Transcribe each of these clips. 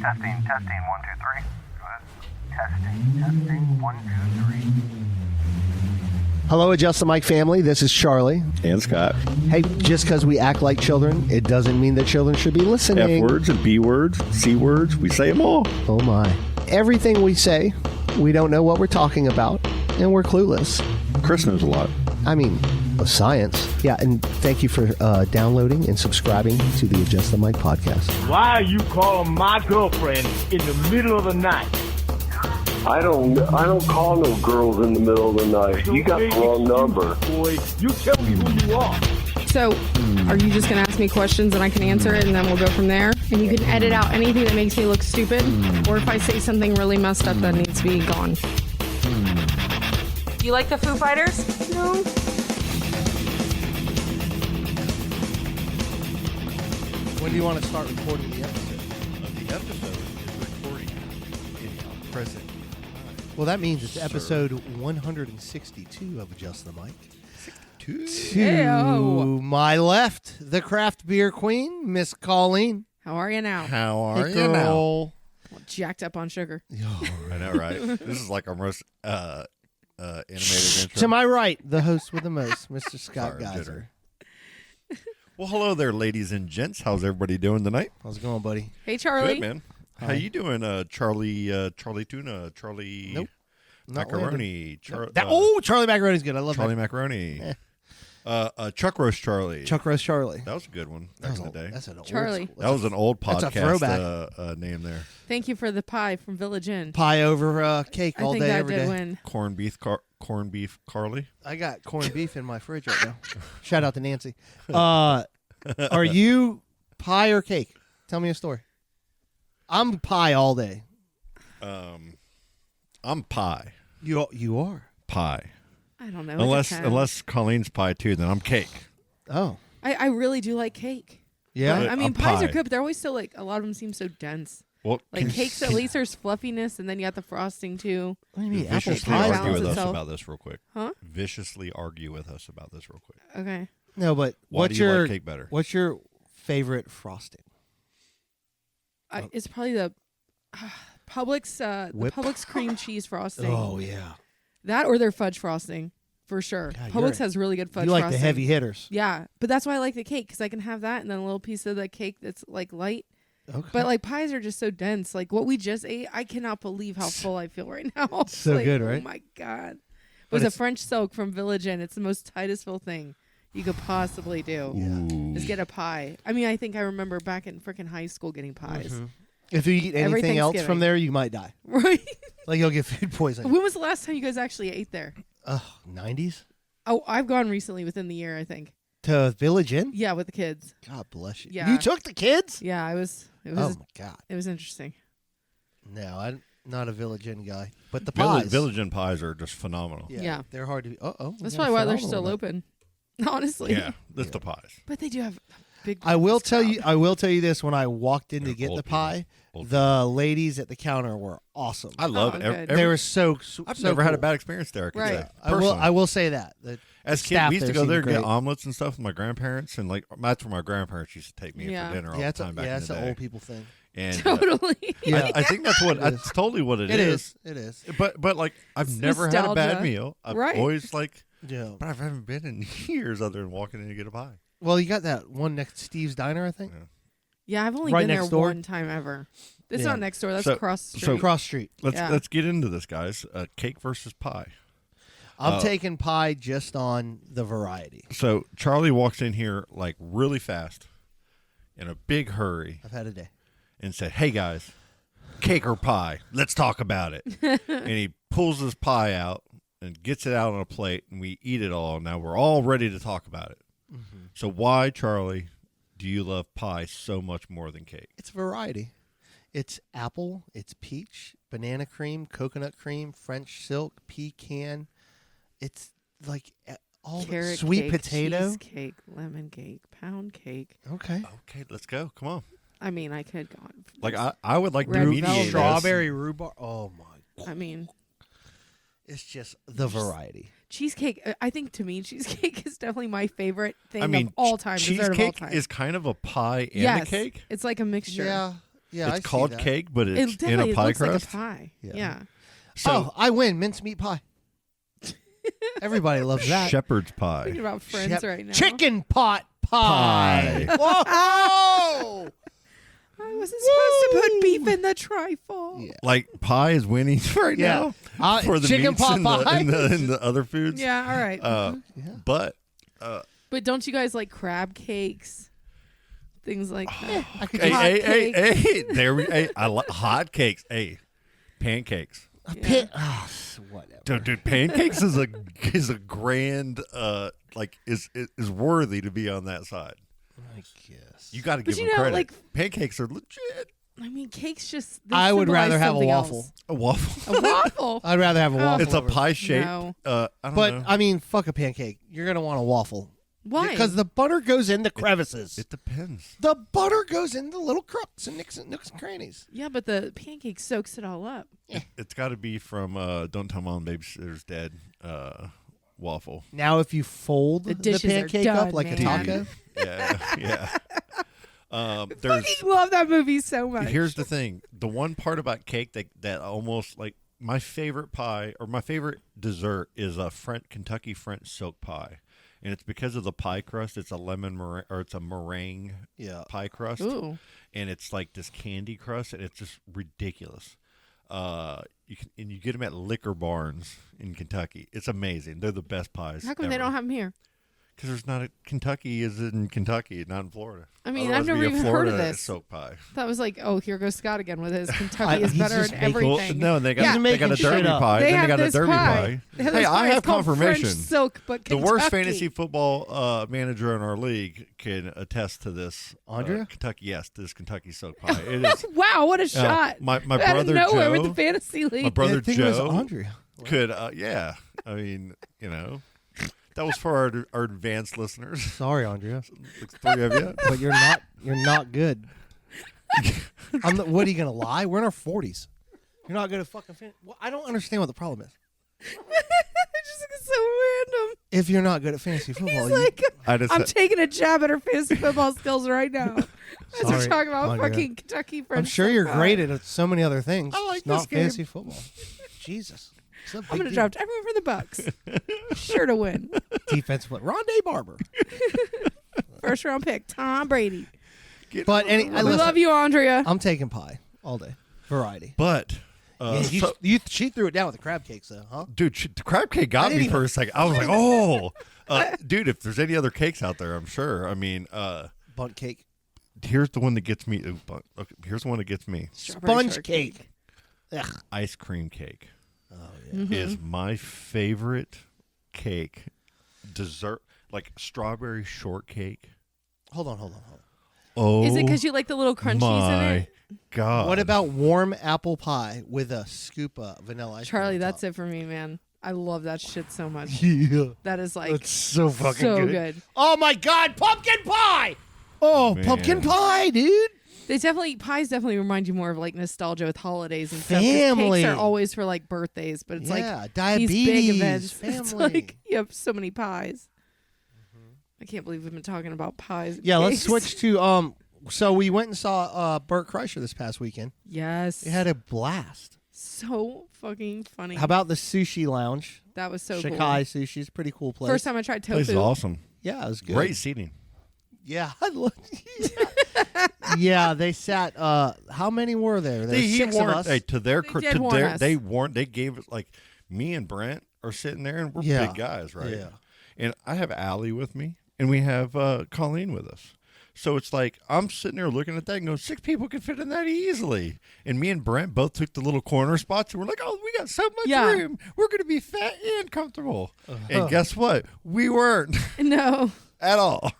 Testing, 1, 2, 3. Go ahead. Testing, 1, 2, 3. Hello, Adjust the Mic family. This is Charlie. And Scott. Hey, just because we act like children, it doesn't mean that children should be listening. F words and B words, C words, we say them all. Oh, my. Everything we say, we don't know what we're talking about, and we're clueless. Chris knows a lot. I mean, of science. Yeah, and thank you for downloading and subscribing to the Adjust the Mic podcast. Why are you calling my girlfriend in the middle of the night? I don't call no girls in the middle of the night. You got the wrong number. Boy, you tell me who you are. So, are you just going to ask me questions and I can answer it and then we'll go from there? And you can edit out anything that makes me look stupid, or if I say something really messed up that needs to be gone. You like the Foo Fighters? No. When do you want to start recording the episode? The episode is recording in present. Well, that means it's episode 162 of Adjust the Mic. To Hey-o. my left, the craft beer queen, Miss Colleen. How are you now? How are Hey, you now? girl. Jacked up on sugar. I know, right? This is like our most animated intro. To my right, the host with the most, Mr. Scott Sorry, Geyser. jitter. Well, hello there, ladies and gents. How's everybody doing tonight? How's it going, buddy? Hey, Charlie. Good, man. Hi. How you doing, Charlie? Charlie Tuna, Charlie Nope. Not Macaroni, Charlie Macaroni's good. I love Charlie that. Macaroni, Chuck Roast Charlie. Chuck Roast Charlie. That was a good one back in the day. That's an old Charlie. school- That was an old that's a podcast throwback. name there. Thank you for the pie from Village Inn. Pie over cake I all think day, that every did day. win. Corned beef Carly. I got corned beef in my fridge right now. Shout out to Nancy. Are you pie or cake? Tell me a story. I'm pie all day. I'm pie. You are. Pie. I don't know. Unless Colleen's pie too, then I'm cake. Oh. I really do like cake. Yeah. I mean, I'm pies are pie. good, but they're always so like, a lot of them seem so dense. Well, Like cakes, at least there's fluffiness, and then you got the frosting too. What do you mean? Apple viciously pie argue balance with us itself. about this real quick. Huh? Viciously argue with us about this real quick. Okay. No, but Why what's do you your like cake better? What's your favorite frosting? It's probably the Publix, the Whip? Publix cream cheese frosting. Oh yeah. That or their fudge frosting, for sure. God, Publix has really good fudge You like frosting. the heavy hitters. Yeah, but that's why I like the cake, because I can have that and then a little piece of the cake that's like light. Okay. But like pies are just so dense. Like what we just ate, I cannot believe how full I feel right now. It's So like, good, right? Oh my God. It But was a it's- French silk from Village Inn. It's the most tightest filled thing you could possibly do. Ooh. Is get a pie. I mean, I think I remember back in freaking high school getting pies. Mhm. If you eat Every anything else from Thanksgiving. there, you might die. Right? Like you'll get food poisoning. When was the last time you guys actually ate there? 90s Oh, I've gone recently within the year, I think. to Village Inn. Yeah, with the kids. God bless you. Yeah. You took the kids. Yeah, it was Oh my God. it was interesting. No, I'm not a Village Inn guy, but the Village, pies. Village Inn pies are just phenomenal. Yeah. they're hard to. We That's got probably why they're phenomenal still about- open. Honestly. Yeah, that's the pies. But they do have big. I will crowd. tell you. I will tell you this. When I walked in to They're get old the people. pie, Old the ladies at the counter were awesome. I love Oh, every, good. They were so. I've so never had a cool. bad experience there. I could Right. say. I will. Personally. I will say that. As the kids, staff we used to there go there and seemed get great. omelets and stuff with my grandparents, and like that's where my grandparents used to take me in Yeah. for dinner all Yeah, the time back in it's the an day. old people thing. And Totally. Yeah, I think that's what It is. that's totally what it it is. is. It is. But like I've It's never had a bad nostalgia. meal. I've Right. always like, Yeah. but I haven't been in years other than walking in to get a pie. Well, you got that one next to Steve's Diner, I think. Yeah. Yeah, I've only Right been there next door? one time ever. It's Yeah. not next door. That's So- across the so- street. Cross street. Yeah. Let's get into this, guys. Cake versus pie. I'm taking pie just on the variety. So Charlie walks in here like really fast, in a big hurry, I've had a day. and said, "Hey guys, cake or pie? Let's talk about it." And he pulls his pie out and gets it out on a plate, and we eat it all. Now we're all ready to talk about it. Mm-hmm. So why, Charlie, do you love pie so much more than cake? It's variety. It's apple, it's peach, banana cream, coconut cream, French silk, pecan. It's like all the Carrot sweet cake, potato. cheesecake, lemon cake, pound cake. Okay. Okay, let's go. Come on. I mean, I could go on. Like I would like to Red mediate velvet. this. Strawberry rhubarb. Oh my. I mean, It's just the variety. cheesecake. I think to me, cheesecake is definitely my favorite thing I mean, of all time. Dessert of all cheesecake time. is kind of a pie and yes, a cake. It's like a mixture. Yeah. Yeah, I it's see called that. cake, but It it's in definitely a pie looks crust. like a pie. Yeah. So I win. Mincemeat pie. Everybody loves that. shepherd's Thinking pie. about friends Shep- right now. Chicken pot pie. Pie. Whoa! I wasn't supposed to put beef in the trifle. Yeah. Like pie is winning right Yeah. now for the chicken meats pot and pie. the other foods. Yeah, all right. But But don't you guys like crab cakes? Things like that. I could hey, just- hey, hey, hey, there we. Hey, I like hot cakes. Hey, pancakes. whatever. Dude, pancakes is a grand is worthy to be on that side. I guess. You got to But give you them know, credit. like- Pancakes are legit. I mean, cakes just. they I would rather symbolize have a something waffle. else. A waffle. A waffle. I'd rather have a waffle. It's a over- pie shape. No. I don't But know. I mean, fuck a pancake. You're gonna want a waffle. Why? Because the butter goes in the crevices. It depends. The butter goes in the little crooks and nooks and crannies. Yeah, but the pancake soaks it all up. It's got to be from Don't Tell Mom Babysitter's Dead waffle. Now, if you fold The the, dishes are pancake done, up like a man. taco, Yeah. There's Fucking love that movie so much. Here's the thing. The one part about cake that almost like my favorite pie or my favorite dessert is a Kentucky French silk pie. And it's because of the pie crust. It's a it's a meringue pie crust. Ooh. And it's like this candy crust and it's just ridiculous. You get them at liquor barns in Kentucky. It's amazing. They're the best pies. How come they don't have them here? Because there's not Kentucky is in Kentucky, not in Florida. I mean, Otherwise I've never it'd be a even heard of Florida this. silk pie. That was like, oh, here goes Scott again with his Kentucky is he's better just in making- everything. No, they got Yeah. they got a making derby shit up. pie. They Then have they got a this derby pie. pie. They have Hey, this I pie. have It's called confirmation. French silk, but The Kentucky. worst fantasy football manager in our league can attest to this. Andrea? Kentucky, yes, this Kentucky silk pie. It is. Wow, what a shot! my Out brother of nowhere Joe. with the fantasy league. My brother I think it was Joe Andrea. could. Yeah, I mean, that was for our advanced listeners. Sorry, Andrea, Like 3 of you. but you're not good. What are you gonna lie? We're in our 40s. You're not good at fucking. I don't understand what the problem is. It's just so random. If you're not good at fantasy football, He's like, I just I'm taking a jab at her fantasy football skills right now. As we're Sorry, talking about Andrea. fucking Kentucky French. I'm sure silk you're pie. great at so many other things. I like Just not this game. fantasy football. Jesus. It's a I'm big gonna deal. draft everyone for the Bucks. Sure to win. Defensive play. Rondé Barber. First round pick, Tom Brady. But We love you, Andrea. I'm taking pie all day. Variety. But Yeah, she threw it down with the crab cakes, though, huh? dude, the crab cake got didn't me for a second. I was like, oh, dude, if there's any other cakes out there, I'm sure. I mean, Bunt cake. here's the one that gets me. Okay, here's the one that gets me. Strawberry Sponge shortcake. cake. Ugh. Ice cream cake Mm-hmm. is my favorite cake. Dessert, like strawberry shortcake. Hold on. Oh, Is it because you like the little crunchies my in it? God! What about warm apple pie with a scoop of vanilla ice cream? Charlie, on that's top? it for me, man. I love that shit so much. Yeah. That is like That's so fucking so good. Oh my God, pumpkin pie! Oh, Man. pumpkin pie, dude. Pies definitely remind you more of like nostalgia with holidays and stuff. 'cause Family. Cakes are always for like birthdays, but it's Yeah, like diabetes, these big events. It's family. like you have so many pies. I can't believe we've been talking about pies. and Yeah, let's cakes. switch to So we went and saw Bert Kreischer this past weekend. Yes, We had a blast. so fucking funny. How about the sushi lounge? that was so Shikai cool. Sushi's pretty cool place. First time I tried This is tofu. awesome. Yeah, it was good. Great seating. Yeah, I love. Yeah, they sat. How many were there? There were He 6 of warned- us. Hey, to their They did warn us. they gave it like me and Brent are sitting there and we're Yeah. big guys, right? Yeah. And I have Allee with me and we have Colleen with us. So it's like I'm sitting there looking at that and going, 6 people can fit in that easily. And me and Brent both took the little corner spots and we're like, oh, we got so much Yeah. room. We're gonna be fat and comfortable. And guess what? We weren't No, at all.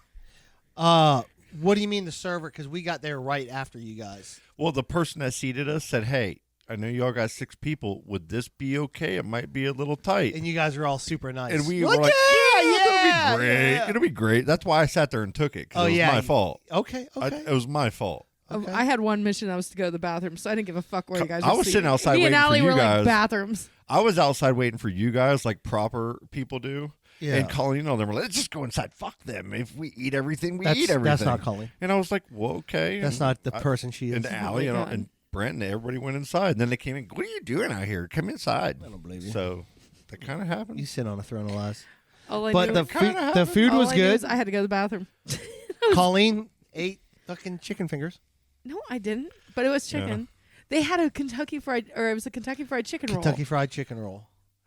What do you mean the server? Because we got there right after you guys. Well, the person that seated us said, hey, I know y'all got 6 people. Would this be okay? It might be a little tight. And you guys are all super nice. And we You're were like, yeah, it'll be great. yeah. It'll be great. That's why I sat there and took it. 'Cause Oh, it was yeah. my fault. Okay. It was my fault. Okay. I had one mission that was to go to the bathroom, so I didn't give a fuck where you guys were I was sitting seated. outside Me and waiting for Allie you were guys. like bathrooms. I was outside waiting for you guys like proper people do. Yeah. And Colleen and all them were like, let's just go inside. Fuck them. If we eat everything, we That's- eat everything. that's not Colleen. And I was like, well, okay. That's And not the person she is. And Allie and Brent and everybody went inside. And then they came in. What are you doing out here? Come inside. I don't believe you. So that kind of happened. You sit on a throne of lies. All I But knew, the food all was I knew good. is I had to go to the bathroom. Colleen ate fucking chicken fingers. No, I didn't. But it was chicken. They had a Kentucky fried chicken roll. Kentucky Fried Chicken roll.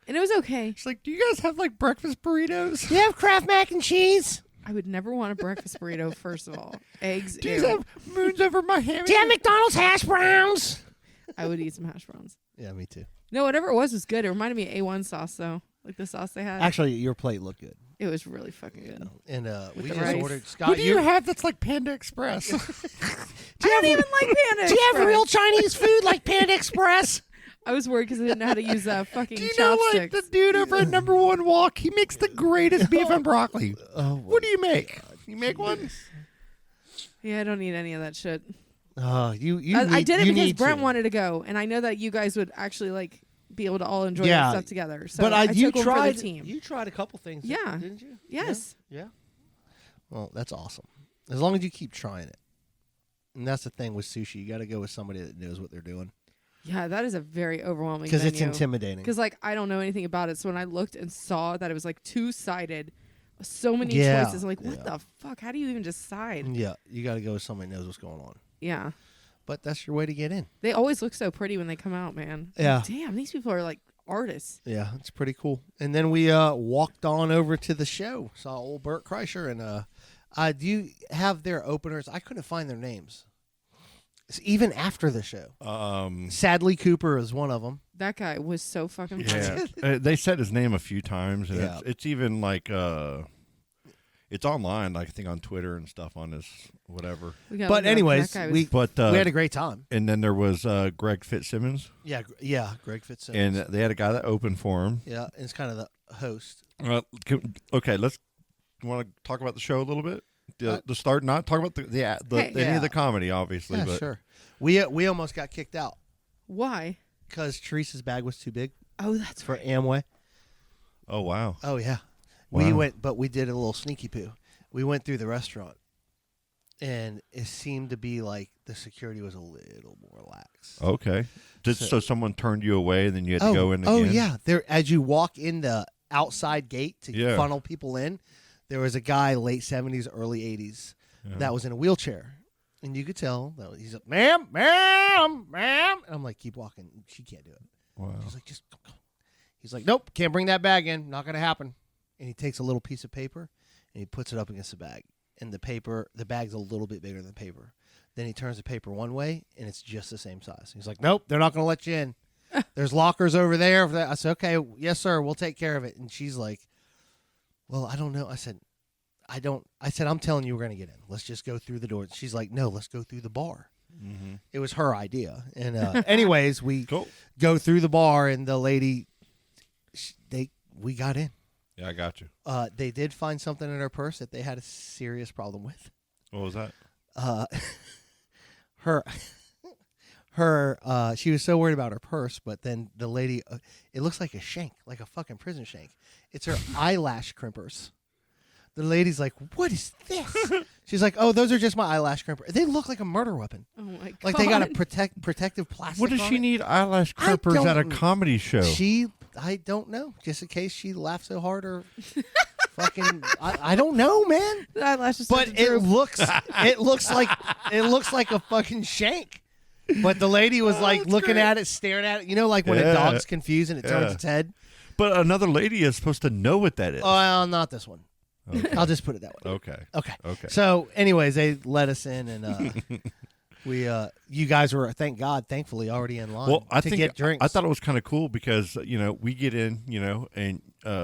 And it was okay. It's like, do you guys have like breakfast burritos? Do you have Kraft mac and cheese? I would never want a breakfast burrito, first of all. Eggs, Do ew. you have moons over my hammy? Do you have McDonald's hash browns? I would eat some hash browns. Yeah, me too. No, whatever it was good. It reminded me of A1 sauce, though. Like the sauce they had. Actually, your plate looked good. It was really fucking good. And we the just rice. ordered Scott. What do you have that's like Panda Express? I don't even like Panda Do you have Express. real Chinese food like Panda Express? I was worried because I didn't know how to use fucking Do you know, like, chopsticks. the dude over at Number One Walk? He makes the greatest beef and broccoli. Oh, What do you make? You make one? Yeah, I don't need any of that shit. I I did it because Brent wanted to go, and I know that you guys would actually like be able to all enjoy that stuff together. So but you took one for the team. You tried a couple things. Yeah. Didn't you? Yes. Yeah. Well, that's awesome. As long as you keep trying it. And that's the thing with sushi. You got to go with somebody that knows what they're doing. Yeah, that is a very overwhelming Because it's menu. intimidating. Because like I don't know anything about it, so when I looked and saw that it was like 2-sided, so many Yeah, choices, I'm like, what yeah. the fuck? How do you even decide? Yeah, you got to go with somebody that knows what's going on. Yeah, But that's your way to get in. they always look so pretty when they come out, man. Yeah. Damn, these people are like artists. Yeah, it's pretty cool. And then we walked on over to the show. Saw old Bert Kreischer. And do you have their openers? I couldn't find their names. It's even after the show. Sadly, Cooper is one of them. That guy was so fucking funny. Yeah. They said his name a few times, and Yeah. it's even like it's online, like I think on Twitter and stuff on his whatever. We got But that anyways, guy was- we had a great time. And then there was Greg Fitzsimmons, Yeah, Greg Fitzsimmons. and they had a guy that opened for him. Yeah, it's kind of the host. Okay, let's want to talk about the show a little bit. The start, not talk about any of the comedy, obviously. Yeah, but sure. We almost got kicked out Why? because Teresa's bag was too big Oh, that's for right. Amway. Oh wow, Oh yeah, Wow. we went, but we did a little sneaky poo. We went through the restaurant, and it seemed to be like the security was a little more lax. okay. So someone turned you away, and then you had to go in again? Oh yeah, there as you walk in the outside gate to Yeah. funnel people in, there was a guy late 70s, early 80s that was in a wheelchair, and you could tell that he's like, ma'am, and I'm like, keep walking. She can't do it. Wow. She's like, just go. He's like, nope, can't bring that bag in. Not gonna happen. And he takes a little piece of paper and he puts it up against the bag, and the bag's a little bit bigger than the paper. Then he turns the paper one way, and it's just the same size. He's like, nope, they're not going to let you in. There's lockers over there. I said, okay, yes, sir, we'll take care of it. And she's like, well, I don't know. I said, I'm telling you we're going to get in. Let's just go through the door. She's like, no, let's go through the bar. Mm-hmm. It was her idea. And anyways, we Cool. go through the bar, and the lady, we got in. Yeah, I got you. They did find something in her purse that they had a serious problem with. What was that? She was so worried about her purse, but then the lady, it looks like a shank, like a fucking prison shank. It's her eyelash crimpers. The lady's like, what is this? She's like, oh, those are just my eyelash crimpers. They look like a murder weapon. Oh my god! Like they got a protective plastic. What does on she it. need eyelash crimpers don't- at a comedy show? I don't know. Just in case she laughed so hard or fucking, I don't know, man. The eyelashes. But started to it droop. looks like a fucking shank. But the lady was like looking at it, staring at it. You know, like when a Yeah. dog's confused and it turns Yeah. its head. But another lady is supposed to know what that is. Oh, not this one. Okay. I'll just put it that way. Okay. Okay. Okay. So, anyways, they let us in, and you guys were, thankfully, already in line Well, I to think get drinks. I thought it was kind of cool because we get in, and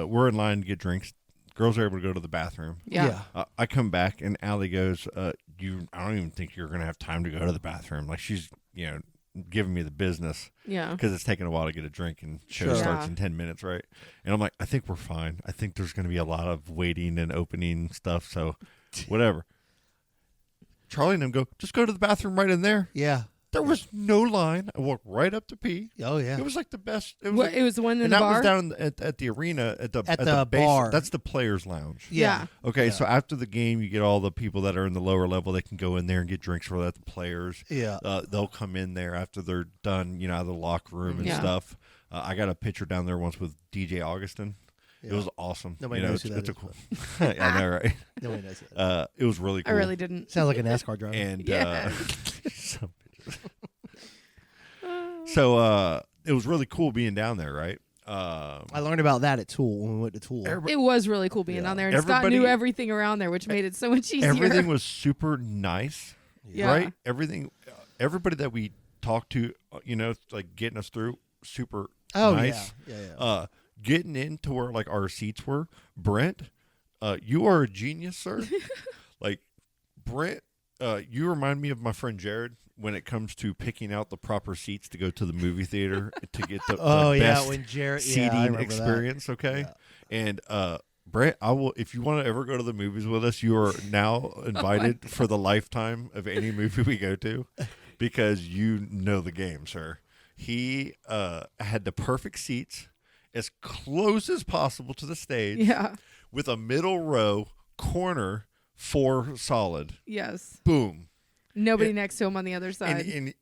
we're in line to get drinks. Girls are able to go to the bathroom. Yeah. I come back and Allie goes, I don't even think you're gonna have time to go to the bathroom. Like she's giving me the business Yeah. because it's taking a while to get a drink and show Sure. starts Yeah. in 10 minutes, right? And I'm like, I think we're fine. I think there's gonna be a lot of waiting and opening stuff, so whatever. Charlie and them go, just go to the bathroom right in there. Yeah. There was no line. I walked right up to pee. Oh yeah. It was like the best. It was, What, like, it was the one in and the that bar? was down at the arena at the base. bar. That's the players' lounge. Yeah. Okay, so after the game, you get all the people that are in the lower level. They can go in there and get drinks for that. The players, Yeah. they'll come in there after they're done, out of the locker room and Yeah. stuff. I got a picture down there once with DJ Augustin. It Yeah. was awesome. Nobody knows who that it's a is, cool. I know, right? Nobody knows it. It was really I cool. really didn't. Sounds like a NASCAR driver. And Yeah. some bitches. So it was really cool being down there, right? I learned about that at Tool when we went to Tool. It was really cool being down there, and Scott Everybody- knew everything around there, which made it so much easier. Everything was super nice, Yeah. right? Everybody that we talked to, like getting us through, super nice. Yeah. Getting into where like our seats were, Brent, you are a genius, sir. Like Brent, you remind me of my friend Jared when it comes to picking out the proper seats to go to the movie theater to get the best when Jared seating experience. Okay, and Brent, I will. If you want to ever go to the movies with us, you are now invited for the lifetime of any movie we go to, because you know the game, sir. He had the perfect seats, as close as possible to the stage. Yeah. With a middle row corner 4 solid. Yes. Boom. Nobody next to him on the other side. And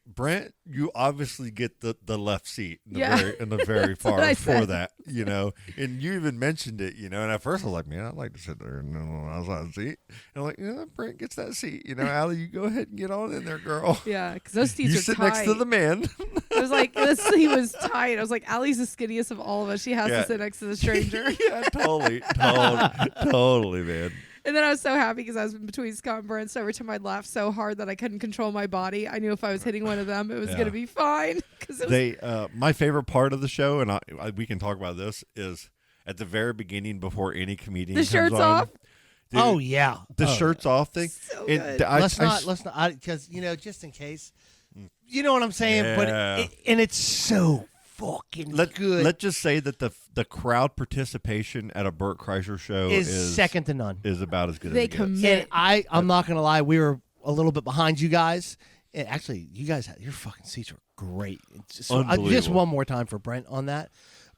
Brent, you obviously get the left seat in the very That's what far I for said. that, and you even mentioned it, and at first I was like, man, I'd like to sit there and outside seat. And I'm like, Brent gets that seat, Allie, you go ahead and get on in there, girl. Yeah, because those seats You are sit tight. next to the man. I was like, this seat was tight. I was like, Allie's the skinniest of all of us. She has Yeah. to sit next to the stranger. Yeah, totally, man. And then I was so happy because I was in between Scott and Brent, so every time I'd laugh so hard that I couldn't control my body, I knew if I was hitting one of them, it was going to be fine. Cause it was, My favorite part of the show, and we can talk about this, is at the very beginning before any comedian the comes shirts on. off. Dude, Oh yeah. the shirts off thing. So It- good. Let's not, because just in case, you know what I'm saying. Yeah. But and it's so fucking good. Let's just say that the crowd participation at a Bert Kreischer show is second to none. is about as good They as it gets. commit. And I'm not gonna lie, we were a little bit behind you guys. And actually, you guys your fucking seats were great. Just Unbelievable. one more time for Brent on that.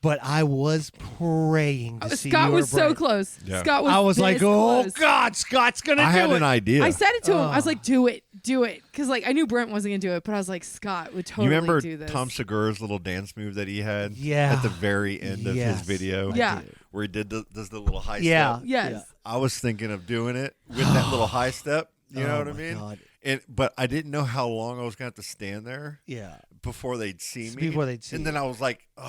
But I was praying to see Scott you or was so Brent. close. Yeah. Scott was I was like, this oh close. God, Scott's gonna I do had it. an idea. I said it to him. I was like, do it. Because I knew Brent wasn't going to do it, but I was like, Scott would totally you remember do this. Tom Segura's little dance move that he had Yeah. at the very end of his Yes. video? Yeah. Where he does the little high Yeah. step? Yes. Yeah. I was thinking of doing it with that little high step. You know Oh what I my mean? God. But I didn't know how long I was going to have to stand there Yeah. before they'd see me. Before they'd see And you. then I was like, and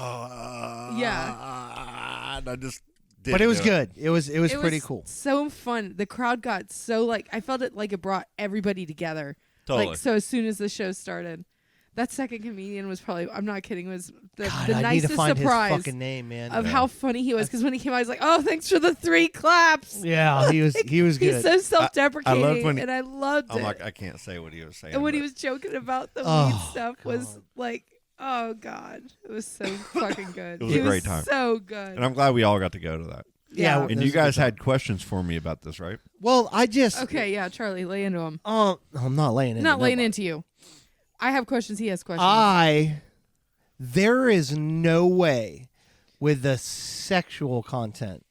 I just did. But it was good. It was It pretty was cool. So fun. The crowd got so I felt it like it brought everybody together. Totally. So as soon as the show started, that second comedian was probably, I'm not kidding, was the God, the I need nicest to find surprise his fucking name, man. of how funny he was. Because when he came out, I was like, oh, thanks for the 3 claps. Yeah, he was good. He's so self-deprecating, I loved when he- and I loved I'm it. like, I can't say what he was saying. And when he but- was joking about the Oh, weed stuff was God. like, oh God, it was so fucking good. It was a great time. So good. and I'm glad we all got to go to that. Yeah, Yeah. And you guys had questions for me about this, right? Well, I just Okay, yeah, Charlie, lay into him. I'm not laying in. Not laying into you. I have questions. He has questions. There is no way with the sexual content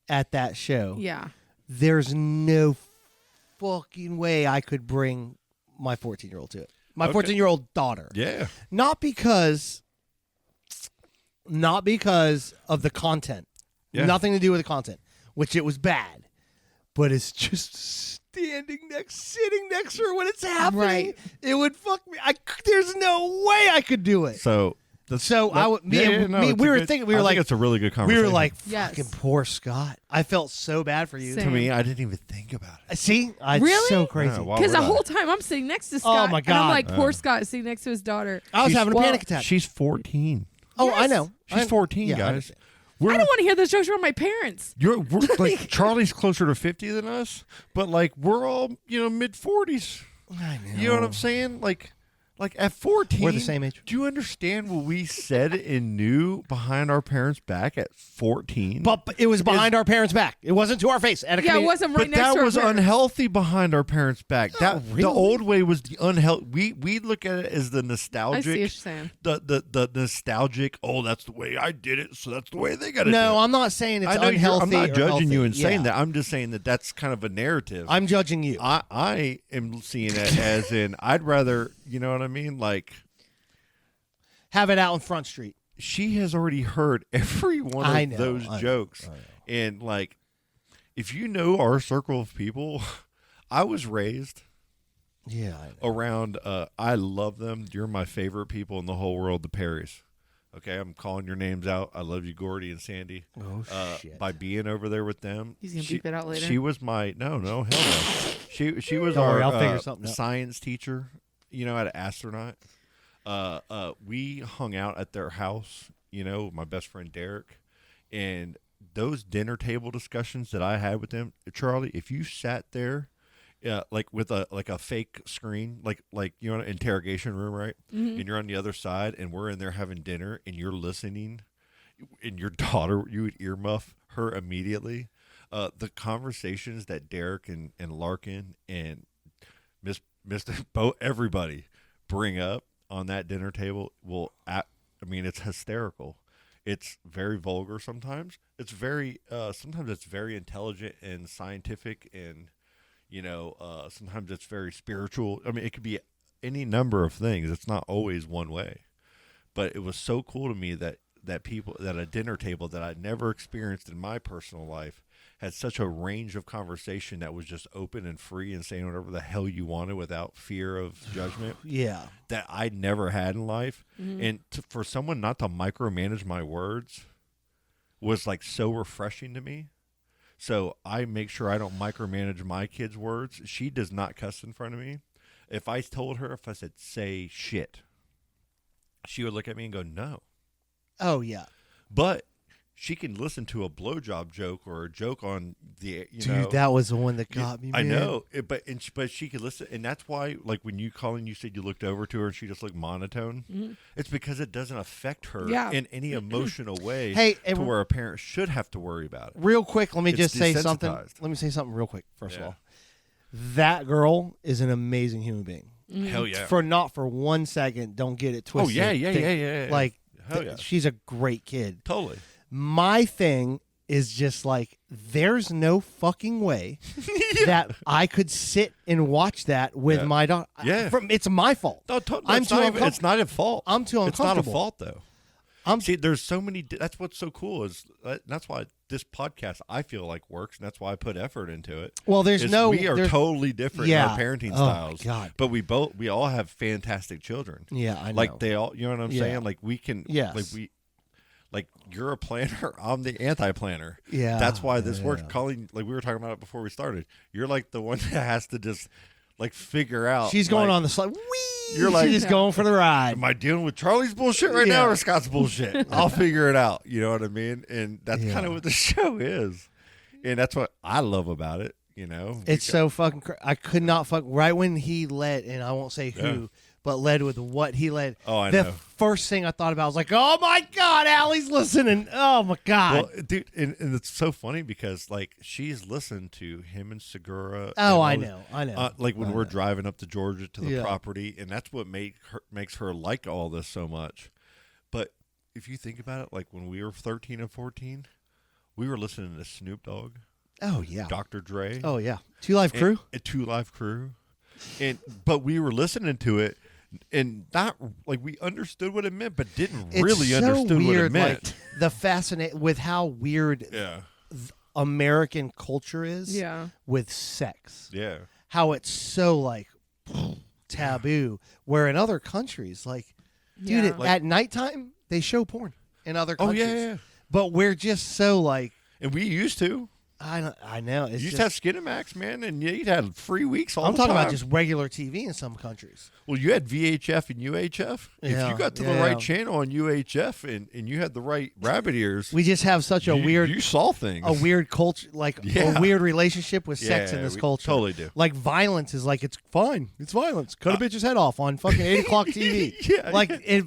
at that show. Yeah. There's no fucking way I could bring my 14-year-old to it. My Okay. 14-year-old daughter. Yeah. Not because of the content. Yeah. Nothing to do with the content, which it was bad. But it's just sitting next to her when it's happening. Right. It would fuck me. There's no way I could do it. So, I would- me and- me- we were thinking- we were I think like- it's a really good We conversation. were like, Yes. fucking poor Scott. I felt so bad for you. Same. to me, I didn't even think about it. See? It's Really? so crazy. Yeah, wow. Because the we're whole not- time I'm sitting next to Scott. my And I'm God. like, poor Scott is sitting next to his daughter. I was She's- having a well, panic attack. She's 14. Oh, Yes. I know. She's 14, yeah, I guys. understand. We're, I don't want to hear those jokes from my parents. we're like Charlie's closer to 50 than us, but like we're all mid 40s. I know. You know what I'm saying? Like Like at 14, We're the same age. Do you understand what we said and knew behind our parents' back at 14? But it was behind our parents' back. It wasn't to our face. At a Yeah, it community- wasn't right But next that to our was parents. unhealthy behind our parents' back. Not The really. old way was the unhealthy. We look at it as the I see what nostalgic. you're saying. The nostalgic. Oh, that's the way I did it, so that's the way they got to do it. No, I'm not saying it's I know unhealthy. I'm not or judging you healthy. and saying Yeah. that. I'm just saying that that's kind of a narrative. I'm judging you. I am seeing it as in I'd rather, you know what I mean? Like, Have it out on Front Street. she has already heard every one I of know, those I know, jokes. I know. And like, if you know our circle of people, I was raised Yeah, I know. around, I love them. You're my favorite people in the whole world, the Perrys. Okay, I'm calling your names out. I love you, Gordy and Sandy. Oh, shit. By being over there with them. He's gonna beep it out later. She was my, no, hell no. She was Don't our worry, I'll figure something out. science teacher, at Astronaut. We hung out at their house, my best friend Derek, and those dinner table discussions that I had with them, Charlie, if you sat there, like with a fake screen, like an interrogation room, right? Mm-hmm. And you're on the other side, and we're in there having dinner, and you're listening, and your daughter, you would earmuff her immediately. The conversations that Derek and Larkin and Mr. everybody bring up on that dinner table it's hysterical. It's very vulgar sometimes. It's very sometimes it's very intelligent and scientific, and sometimes it's very spiritual. I mean, it could be any number of things. It's not always one way. But it was so cool to me that people, that a dinner table that I'd never experienced in my personal life had such a range of conversation that was just open and free and saying whatever the hell you wanted without fear of judgment. Yeah. That I'd never had in life. And for someone not to micromanage my words was like so refreshing to me. So I make sure I don't micromanage my kids' words. She does not cuss in front of me. If I said, say shit, she would look at me and go, no. Oh, yeah. But she can listen to a blowjob joke or a joke on the, Dude, that was the one that got me, I man. know, but she could listen, and that's why, like when you, Colleen, you said you looked over to her and she just looked monotone. It's because it doesn't affect her in any emotional way. Hey, to where a parent should have to worry about it. Real quick, let me It's just say something. desensitized. Let me say something real quick, first of Yeah. all. That girl is an amazing human being. Hell yeah. Not for 1 second, don't get it twisted. yeah. Like, Hell yeah. she's a great kid. Totally. My thing is just like, there's no fucking way that I could sit and watch that with Yeah. my daughter. Yeah. It's my fault. No, I'm too uncomfortable. it's not a fault. I'm too It's not a uncomfortable. fault, though. See, there's so many. That's what's so cool is that's why this podcast I feel like works, and that's why I put effort into it. Well, we are totally different in our parenting styles. God. But we all have fantastic children. Yeah, I know. Like they all, you know what I'm Yeah. saying? Like we can. Yes. Like you're a planner, I'm the anti-planner. Yeah, That's why this yeah. works. Colleen, like we were talking about it before we started. You're like the one that has to just like figure out. She's going like, on the slide. Whee! You're like- she's just going for the ride. Am I dealing with Charlie's bullshit right now Yeah. or Scott's bullshit? I'll figure it out. You know what I mean? And that's Yeah. kind of what the show is. And that's what I love about it, It's so fucking I could not right when he led, and I won't say who, Yeah. but led with what he led. Oh, I the know. first thing I thought about was like, oh my God, Allie's listening. Oh my God. Well, dude, and it's so funny because like she's listened to him and Segura. Oh, I and know. like when I we're know. driving up to Georgia to the Yeah. property, and that's what makes her like all this so much. But if you think about it, like when we were 13 and 14, we were listening to Snoop Dogg, Oh yeah. Dr. Dre, Oh yeah. 2 Live Crew. and 2 Live Crew, but we were listening to it. And not like we understood what it meant, but didn't really it's so understood weird, what it meant. Like, the fascinate with how weird Yeah, American culture is Yeah. with sex. yeah. How it's so like taboo. Where in other countries, like, dude, Yeah. at nighttime they show porn in other Oh countries. yeah. But we're just so like, And we used to. I know. It's You used just, to have Skinamax, man, and you had free weeks all I'm the talking time. about just regular TV in some countries. Well, you had VHF and UHF. If Yeah, you got to the yeah. right channel on UHF and you had the right rabbit ears, We just have such a weird You saw things. a weird culture, like Yeah. a weird relationship with sex in Yeah, this we culture. totally do. Like violence is like it's fine. It's violence. Cut a bitch's head off on fucking 8:00 TV. Yeah, like yeah.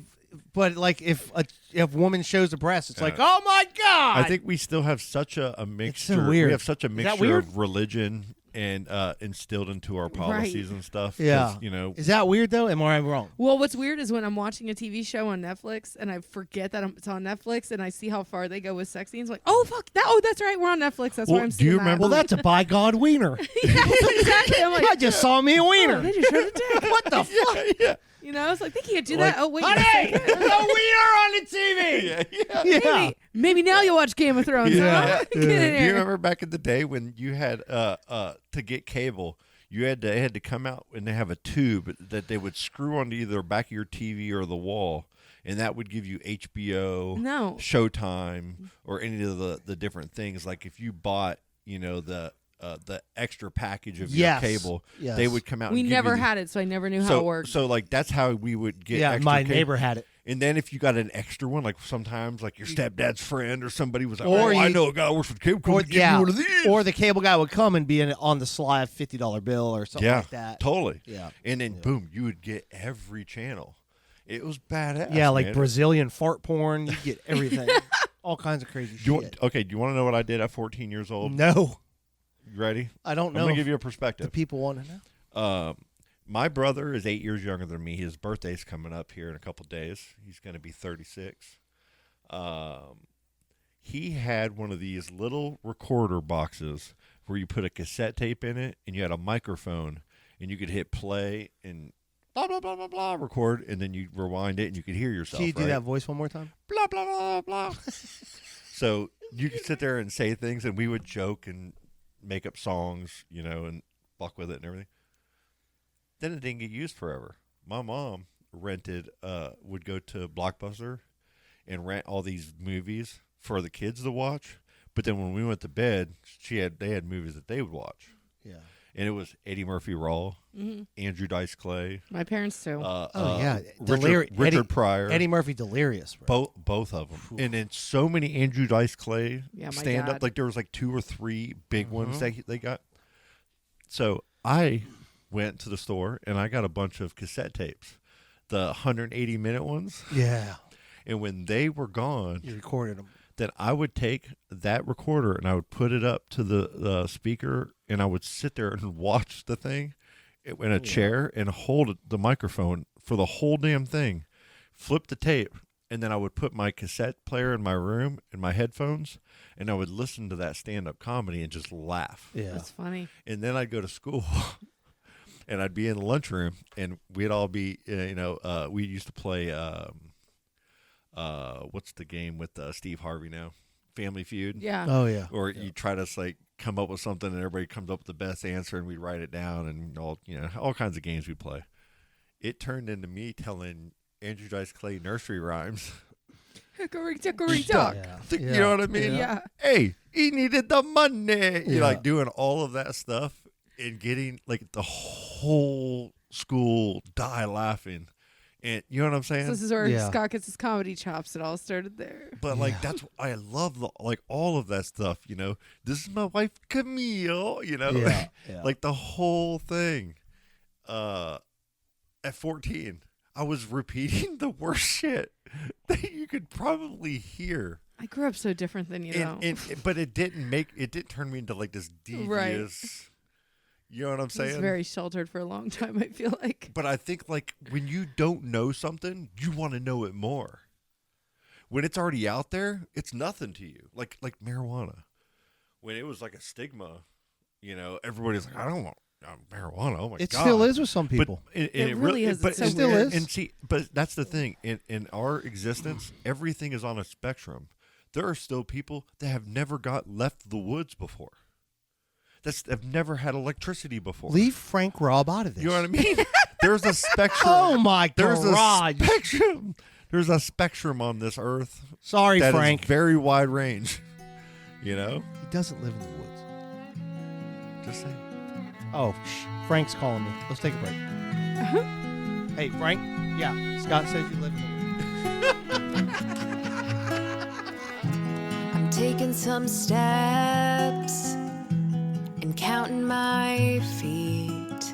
but like if a woman shows the breast, it's like, oh my god. I think we still have such a mixture. weird. We have such a that mixture weird? of religion and instilled into our policies and stuff. 'cause, yeah. you know. Is that weird though? Am I wrong? Well, what's weird is when I'm watching a TV show on Netflix and I forget that it's on Netflix and I see how far they go with sex scenes. Like, oh fuck, that's right, we're on Netflix. That's Well, why I'm do seeing you that. remember- Well, that's a by God wiener. yeah, exactly. I'm like, I just saw me a oh, wiener. they just showed a dick. What the fuck? Yeah. You know, it's like they can't do Like, that. Oh wait, Honey, there's a wiener on the TV. Yeah. Yeah. maybe now you'll watch Game of Thrones. Yeah. Huh? Yeah. Get in Do you here. remember back in the day when you had to get cable, it had to come out and they have a tube that they would screw onto either the back of your TV or the wall, and that would give you HBO, No. Showtime, or any of the different things. Like if you bought, the extra package of Yes. your cable, Yes. they would come out. We and give never you the- had it, so I never knew how it worked. So like that's how we would get. Yeah, extra my cable. neighbor had it. And then if you got an extra one, like sometimes like your stepdad's friend or somebody was like, Or I you- know a guy who works for the cable Or, company, give you one of these. or the cable guy would come and be on the sly $50 bill or something yeah, like that. totally. Yeah. And then boom, you would get every channel. It was badass. Yeah, like man. Brazilian fart porn. You get everything. All kinds of crazy Do you shit. want, okay, do you want to know what I did at 14 years old? No, You ready? I don't I'm know. gonna if give you a the perspective. people want to know. My brother is 8 years younger than me. His birthday's coming up here in a couple days. He's going to be 36. He had one of these little recorder boxes where you put a cassette tape in it and you had a microphone and you could hit play and blah, blah, blah, blah, blah, record, and then you rewind it and you could hear yourself. Can you do right? that voice one more time? Blah, blah, blah, blah. So you could sit there and say things and we would joke and make up songs, and fuck with it and everything. Then it didn't get used forever. My mom would go to Blockbuster and rent all these movies for the kids to watch. But then when we went to bed, they had movies that they would watch. Yeah. And it was Eddie Murphy Raw, Andrew Dice Clay. My parents too. Yeah. Richard Pryor. Eddie Murphy Delirious, bro. Both of them. And then so many Andrew Dice Clay Yeah, my stand-up. dad. Like there was like 2 or 3 big ones that they got. So I went to the store and I got a bunch of cassette tapes, the 180-minute ones. Yeah. And when they were gone, You recorded them. then I would take that recorder and I would put it up to the speaker and I would sit there and watch the thing in a chair and hold the microphone for the whole damn thing, flip the tape, and then I would put my cassette player in my room and my headphones and I would listen to that stand-up comedy and just laugh. Yeah. That's funny. And then I'd go to school and I'd be in the lunchroom and we'd all be, we used to play, what's the game with Steve Harvey now? Family Feud. Yeah. Oh, yeah. Or you try to like come up with something and everybody comes up with the best answer and we write it down and all kinds of games we play. It turned into me telling Andrew Dice Clay nursery rhymes. Hickory dickory dock. Yeah. You know what I mean? Yeah. Hey, he needed the money. Yeah. You're like doing all of that stuff and getting like the whole school die laughing. And you know what I'm saying? So this is where Yeah. Scott gets his comedy chops. It all started there. But like that's I love all of that stuff, This is my wife Camille, Yeah, yeah. like the whole thing. At 14, I was repeating the worst shit that you could probably hear. I grew up so different than you know. But it didn't turn me into like this devious. Right. You know what I'm I was saying? very sheltered for a long time, I feel like. But I think like when you don't know something, you want to know it more. When it's already out there, it's nothing to you. Like marijuana. When it was like a stigma, everybody's like, I don't want marijuana. Oh my god. It still is with some people. But It really is. But It's so it still weird. is. And see, but that's the thing. In our existence, everything is on a spectrum. There are still people that have never left the woods before. Have never had electricity before. Leave Frank Robb out of this. You know what I mean? There's a spectrum. Oh, my There's God. a spectrum. There's a spectrum on this earth. Sorry, that Frank. is very wide range. He doesn't live in the woods. Just say. Oh, Frank's calling me. Let's take a break. Hey, Frank. Yeah, Scott says you live in the I'm taking some steps and counting my feet.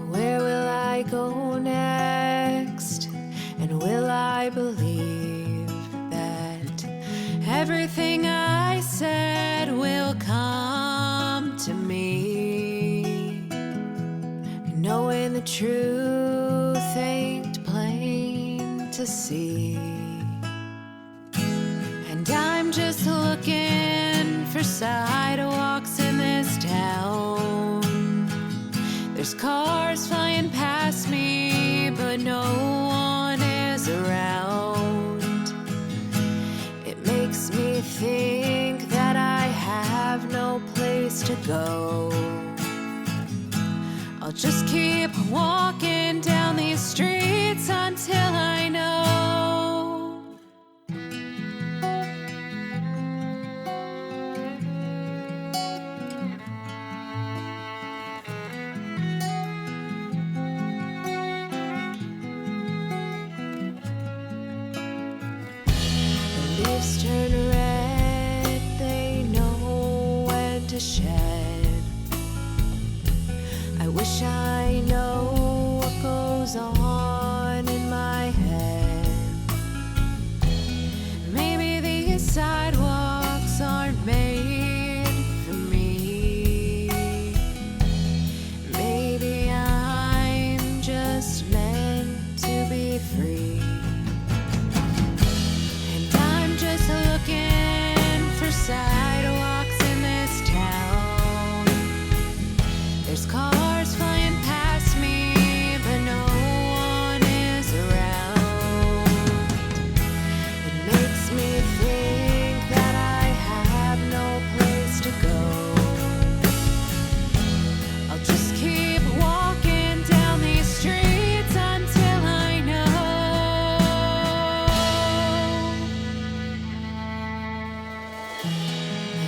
Where will I go next? And will I believe that everything I said will come to me? Knowing the truth ain't plain to see. And I'm just looking for sidewalks in this town. There's cars flying past me, but no one is around. It makes me think that I have no place to go. I'll just keep walking down these streets until I know. The leaves turn red, they know when to shed. I wish I know what goes on in my head. Maybe these sidewalks aren't made for me. Maybe I'm just meant to be free. And I'm just looking for sidewalks in this town. There's cars flying past me, but no one is around. It makes me think that I have no place to go. I'll just keep walking down these streets until I know.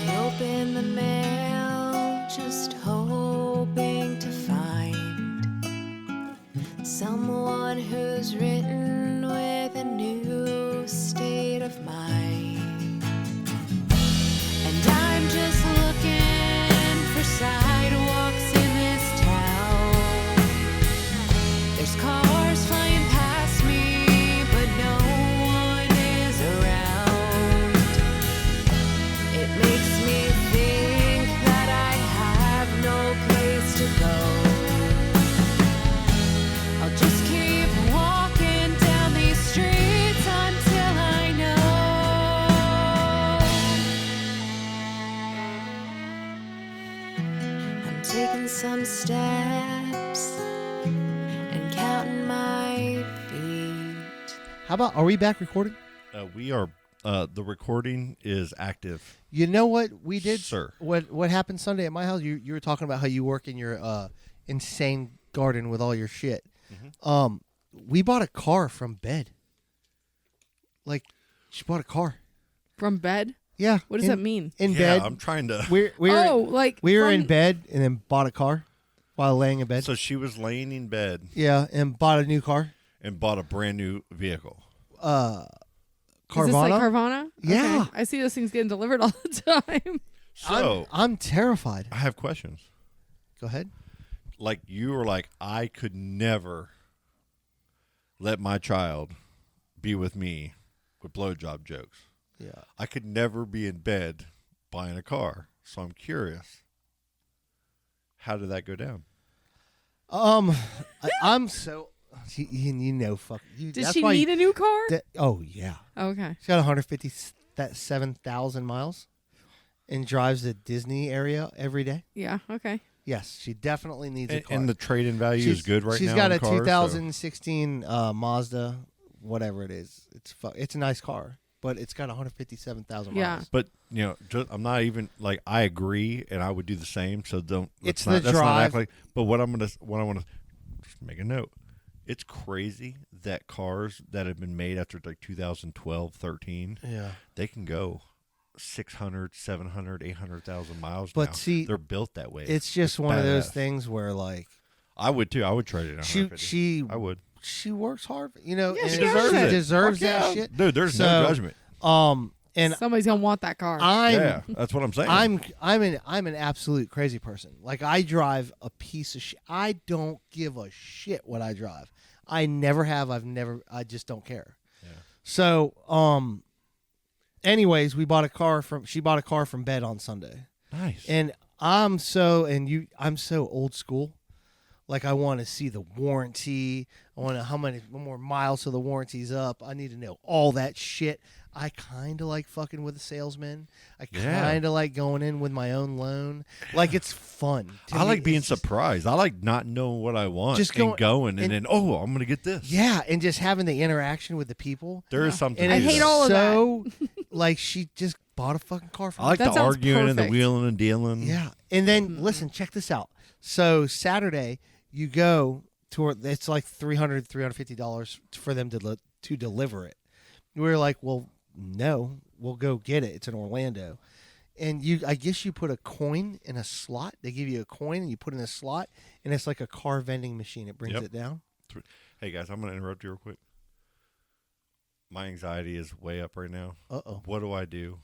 I open the mail just hoping to find someone who's written with a new state of mind. And I'm just looking for sidewalks in this town. There's cars flying past me, but no one is around. It makes me think that I have no place to go. I'll just keep walking down these streets until I know. I'm taking some steps and counting my feet. How about, are we back recording? We are. The recording is active. You know what we did? Sir. What happened Sunday at my house? You were talking about how you work in your insane garden with all your shit. Mm-hmm. We bought a car from bed. Like, she bought a car. From bed? Yeah. What does that mean? In Yeah, bed. I'm trying to. We were in bed and then bought a car while laying in bed. So she was laying in bed Yeah, and bought a new car. and bought a brand new vehicle. Carvana. Is this like Carvana? Yeah. Okay. I see those things getting delivered all the time. So I'm terrified. I have questions. Go ahead. Like you were like, I could never let my child be with me with blowjob jokes. Yeah. I could never be in bed buying a car. So I'm curious. How did that go down? I'm so you know fuck. Does she need a new car? Oh yeah. Okay. She's got 157,000 miles, and drives the Disney area every day. Yeah. Okay. Yes, she definitely needs a car. And the trade-in value is good right now. She's got in a cars, 2016 Mazda, whatever it is. It's a nice car, but it's got 157,000 Yeah. miles. But I'm not even like I agree, and I would do the same. So don't. It's let's the not drive. act like. But what I want to just make a note. It's crazy that cars that have been made after like 2012, 13, Yeah. they can go 600, 700, 800,000 miles But now. see, they're built that way. It's just one of those badass. things where, like, I would too. I would trade it in. she I would. she works hard, you know, Yeah, and she she deserves it. deserves Fuck that yeah. shit. Dude, there's So, no judgment. And Somebody's gonna want that car. Yeah, that's what I'm saying. I'm an absolute crazy person. Like, I drive a piece of shit. I don't give a shit what I drive. I never have. I just don't care. Yeah. So, anyways, she bought a car from Bed on Sunday. Nice. And I'm so old school. Like, I want to see the warranty. I want to how many more miles till the warranty's up. I need to know all that shit. I kind of like fucking with the salesman. I kind of like going in with my own loan. Like, it's fun. I like being surprised. I like not knowing what I want. Just and going and then, oh, I'm going to get this. Yeah, and just having the interaction with the people. There is something. And I to hate that. all of so, like, she just bought a fucking car from I like That the sounds arguing and the perfect. wheeling and dealing. Yeah. And then, listen, check this out. So, Saturday, you go to, it's like $300, $350 for them to deliver it. We were like, well, no, we'll go get it. It's in Orlando. And I guess you put a coin in a slot. They give you a coin and you put it in a slot, and it's like a car vending machine. It brings it down. Hey, guys, I'm going to interrupt you real quick. My anxiety is way up right now. Uh-oh. What do?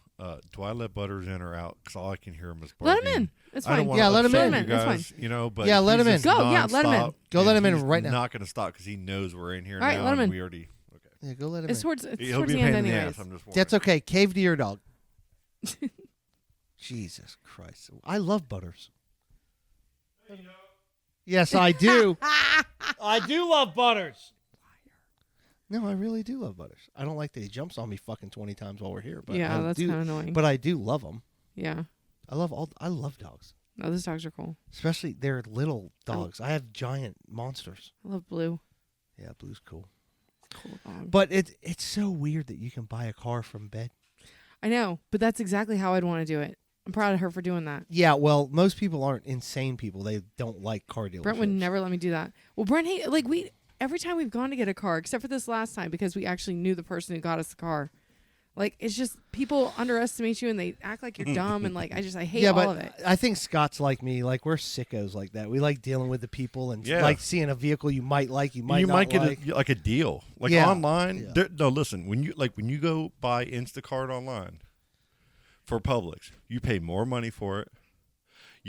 Do I let Butters in or out? Because all I can hear him is Let him barking. in. It's I don't fine. wanna Yeah, let him upset in. you It's fine. guys, you know, but Yeah, let he's him in. just Go, yeah, let him in. nonstop, Go let and him in he's right now. Not going to stop because he knows we're in here All right, now. let him and in. We already. Okay. Yeah, go let him It's in. towards it's He'll towards be the a end pain in the anyways. ass. I'm just warning. That's okay. Cave to your dog. Jesus Christ. I love Butters. Yes, I do. I do love Butters. No, I really do love Butters. I don't like that he jumps on me fucking 20 times while we're here. But Yeah, I that's do, kind of annoying. But I do love them. Yeah. I love dogs. No, those dogs are cool. Especially they're little dogs. I have giant monsters. I love Blue. Yeah, Blue's cool. Cool dog. But it's so weird that you can buy a car from Bed. I know, but that's exactly how I'd want to do it. I'm proud of her for doing that. Yeah, well, most people aren't insane people. They don't like car dealerships. Brent would never let me do that. Well, Brent, every time we've gone to get a car, except for this last time because we actually knew the person who got us the car. Like, it's just people underestimate you and they act like you're dumb and like I hate all of it. I think Scott's like me. Like, we're sickos like that. We like dealing with the people and like seeing a vehicle you might like, you might get a deal. Like online. No, listen, when you go buy Instacart online for Publix, you pay more money for it.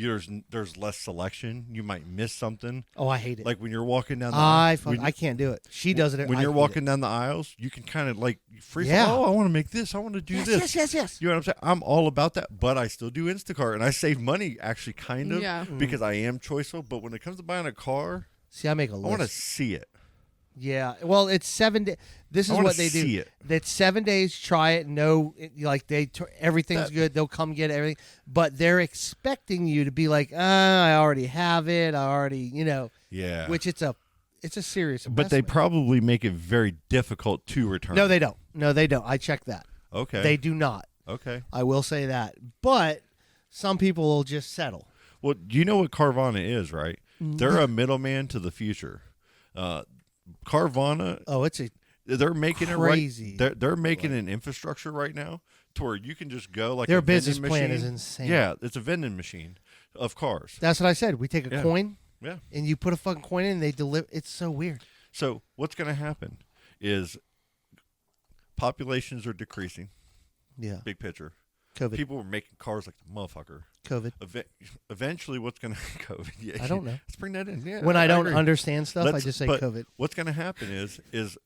There's less selection. You might miss something. Oh, I hate it. Like when you're walking down the I can't do it. She does it. When you're walking down the aisles, you can kind of like oh, I want to make this. I want to do this. Yes. You know what I'm saying? I'm all about that, but I still do Instacart, and I save money actually, kind of, because I am choiceful. But when it comes to buying a car, see, I make a list. I want to see it. Yeah. Well, it's 7 days. This is what they do. See it. That's 7 days. Try it. No, everything's good. They'll come get everything, but they're expecting you to be like, I already have it. I already, Yeah. Which it's a serious investment. But they probably make it very difficult to return. No, they don't. I checked that. Okay. They do not. Okay. I will say that. But some people will just settle. Well, do you know what Carvana is, right? They're a middleman to the future. Carvana. Oh, they're making crazy. it right. They're making an infrastructure right now to where you can just go like their a vending business plan machine. is insane. Yeah, it's a vending machine of cars. That's what I said. We take a coin. Yeah. And you put a fucking coin in and they deliver. It's so weird. So what's going to happen is populations are decreasing. Yeah. Big picture. COVID. People were making cars like the motherfucker. COVID. Eventually, what's going to COVID? Yeah, I don't know. Let's bring that in. Yeah, When I don't agree. understand stuff, I just say but COVID. What's going to happen is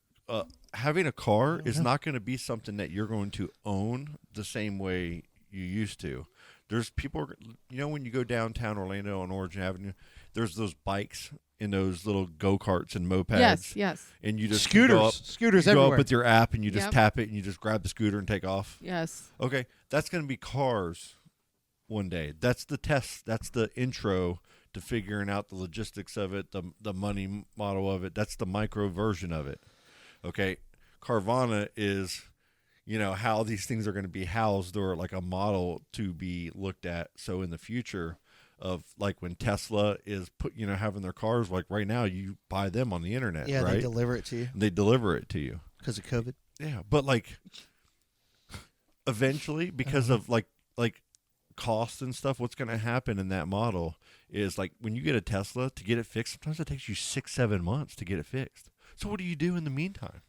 having a car is not going to be something that you're going to own the same way you used to. There's people, when you go downtown Orlando on Origin Avenue, there's those bikes in those little go-karts and mopeds. Yes. And you just Scooters. go up, Scooters you go everywhere. up with your app and you just tap it and you just grab the scooter and take off. Yes. Okay, that's going to be cars one day. That's the test. That's the intro to figuring out the logistics of it, the money model of it. That's the micro version of it. Okay, Carvana is, how these things are going to be housed or like a model to be looked at. So in the future of like when Tesla is having their cars, like right now you buy them on the internet, Yeah, right? they deliver it to you. They deliver it to you. Because of COVID. Yeah, but like eventually, because of like costs and stuff, what's going to happen in that model is like when you get a Tesla to get it fixed, sometimes it takes you 6-7 months to get it fixed. So what do you do in the meantime?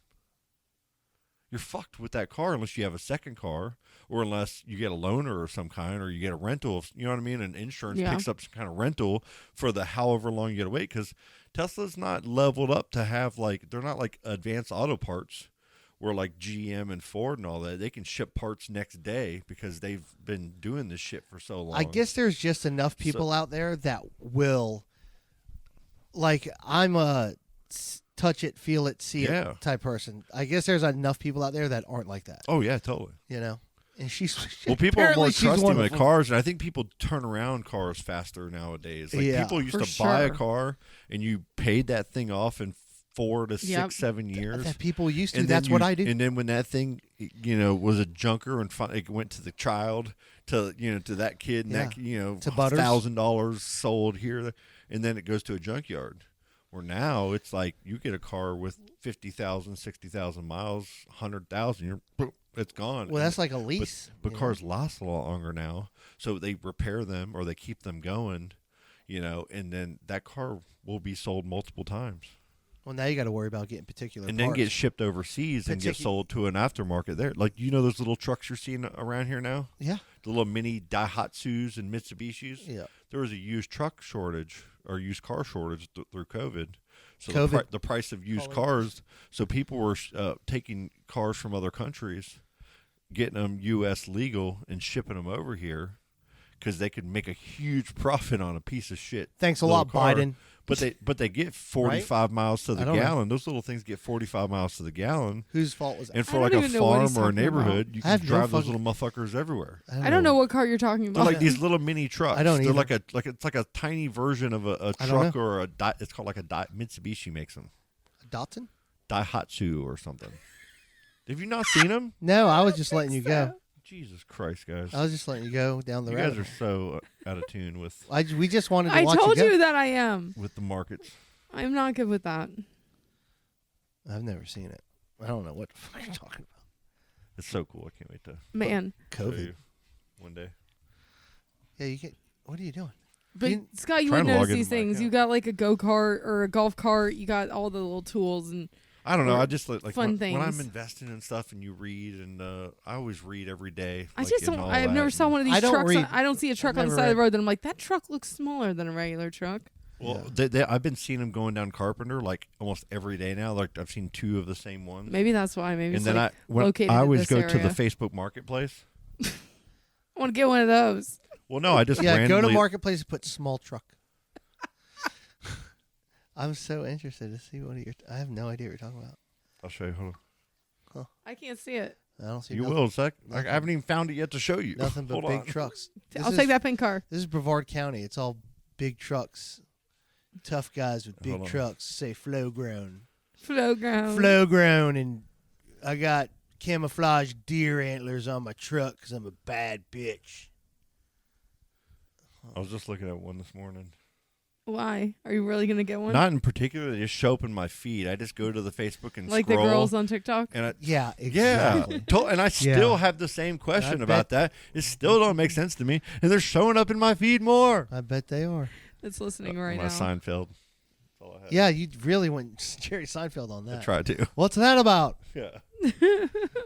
You're fucked with that car unless you have a second car, or unless you get a loaner or some kind, or you get a rental. You know what I mean? And insurance picks up some kind of rental for the however long you got to wait, because Tesla's not leveled up to have like, they're not like advanced auto parts where like GM and Ford and all that, they can ship parts next day because they've been doing this shit for so long. I guess there's just enough people out there that will, like, I'm a touch it, feel it, see it type person. I guess there's enough people out there that aren't like that. Oh yeah, totally. You know, and she's well, people are more she's trusting with wonderful. cars, and I think people turn around cars faster nowadays. Like people used to buy a car and you paid that thing off in 4 to 6, 7 years. That people used to. And That's what I do. And then when that thing, was a junker and it went to the child, to to that kid, and that to $1,000 sold here, and then it goes to a junkyard. Where now it's like you get a car with 50,000, 60,000 miles, 100,000, it's gone. Well, that's like a lease. But cars last a lot longer now, so they repair them or they keep them going, and then that car will be sold multiple times. Well, now you got to worry about getting particular and parts. then get shipped overseas and get sold to an aftermarket there. Like, those little trucks you're seeing around here now? Yeah. The little mini Daihatsus and Mitsubishis? Yeah. There was a used truck shortage or used car shortage through COVID. So the price of used cars, so people were taking cars from other countries, getting them U.S. legal and shipping them over here because they could make a huge profit on a piece of shit. Thanks a lot, car. Biden. But they get 45 miles to the gallon. Those little things get 45 miles to the gallon. Whose fault was that? And for like a farm or a neighborhood, you can drive those little motherfuckers everywhere. I don't know what car you're talking about. They're like these little mini trucks. I don't They're either. it's like a tiny version of a truck or it's called like a Mitsubishi makes them. Datsun? Daihatsu or something. Have you not seen them? No, I was just letting you go. Jesus Christ, guys! I was just letting you go down the road. You guys are so out of tune with. We just wanted to watch told you go. you that I am. With the markets. I'm not good with that. I've never seen it. I don't know what the fuck you're talking about. It's so cool. I can't wait to COVID show you one day. Yeah, you can. What are you doing? But Scott, you would trying to log notice these into my things. account. You got like a go-kart or a golf cart. You got all the little tools and I don't know. I just like fun when I'm things. investing in stuff and you read, and I always read every day. I like, just and don't. all I've that, never and- saw one of these I don't trucks. read. I don't see a truck I've on the never side of the read. road that I'm like, that truck looks smaller than a regular truck. Well, I've been seeing them going down Carpenter like almost every day now. Like I've seen 2 of the same ones. Maybe that's why. Maybe And it's then like when located I in always this go to the area. Facebook Marketplace. I want to get one of those. Well, no, I just Yeah, randomly. go to Marketplace and put small truck. I'm so interested to see what I have no idea what you're talking about. I'll show you. Hold on. I can't see it. I don't see You nothing, will, Zach. I haven't even found it yet to show you. nothing but Hold big on. trucks. I'll take that pink car. This is Brevard County. It's all big trucks. Tough guys with Hold big on. trucks. Say flow grown. Flow ground. Flow grown, and I got camouflage deer antlers on my truck because I'm a bad bitch. I was just looking at one this morning. Why? Are you really gonna get one? Not in particular. They just show up in my feed. I just go to the Facebook and like scroll. the girls on TikTok. And Yeah, exactly. and I still have the same question about that. It still don't make sense to me, and they're showing up in my feed more. I bet they are. That's listening right my now. Seinfeld. That's all I have. Yeah, you really went Jerry Seinfeld on that. I tried to. What's that about? Yeah.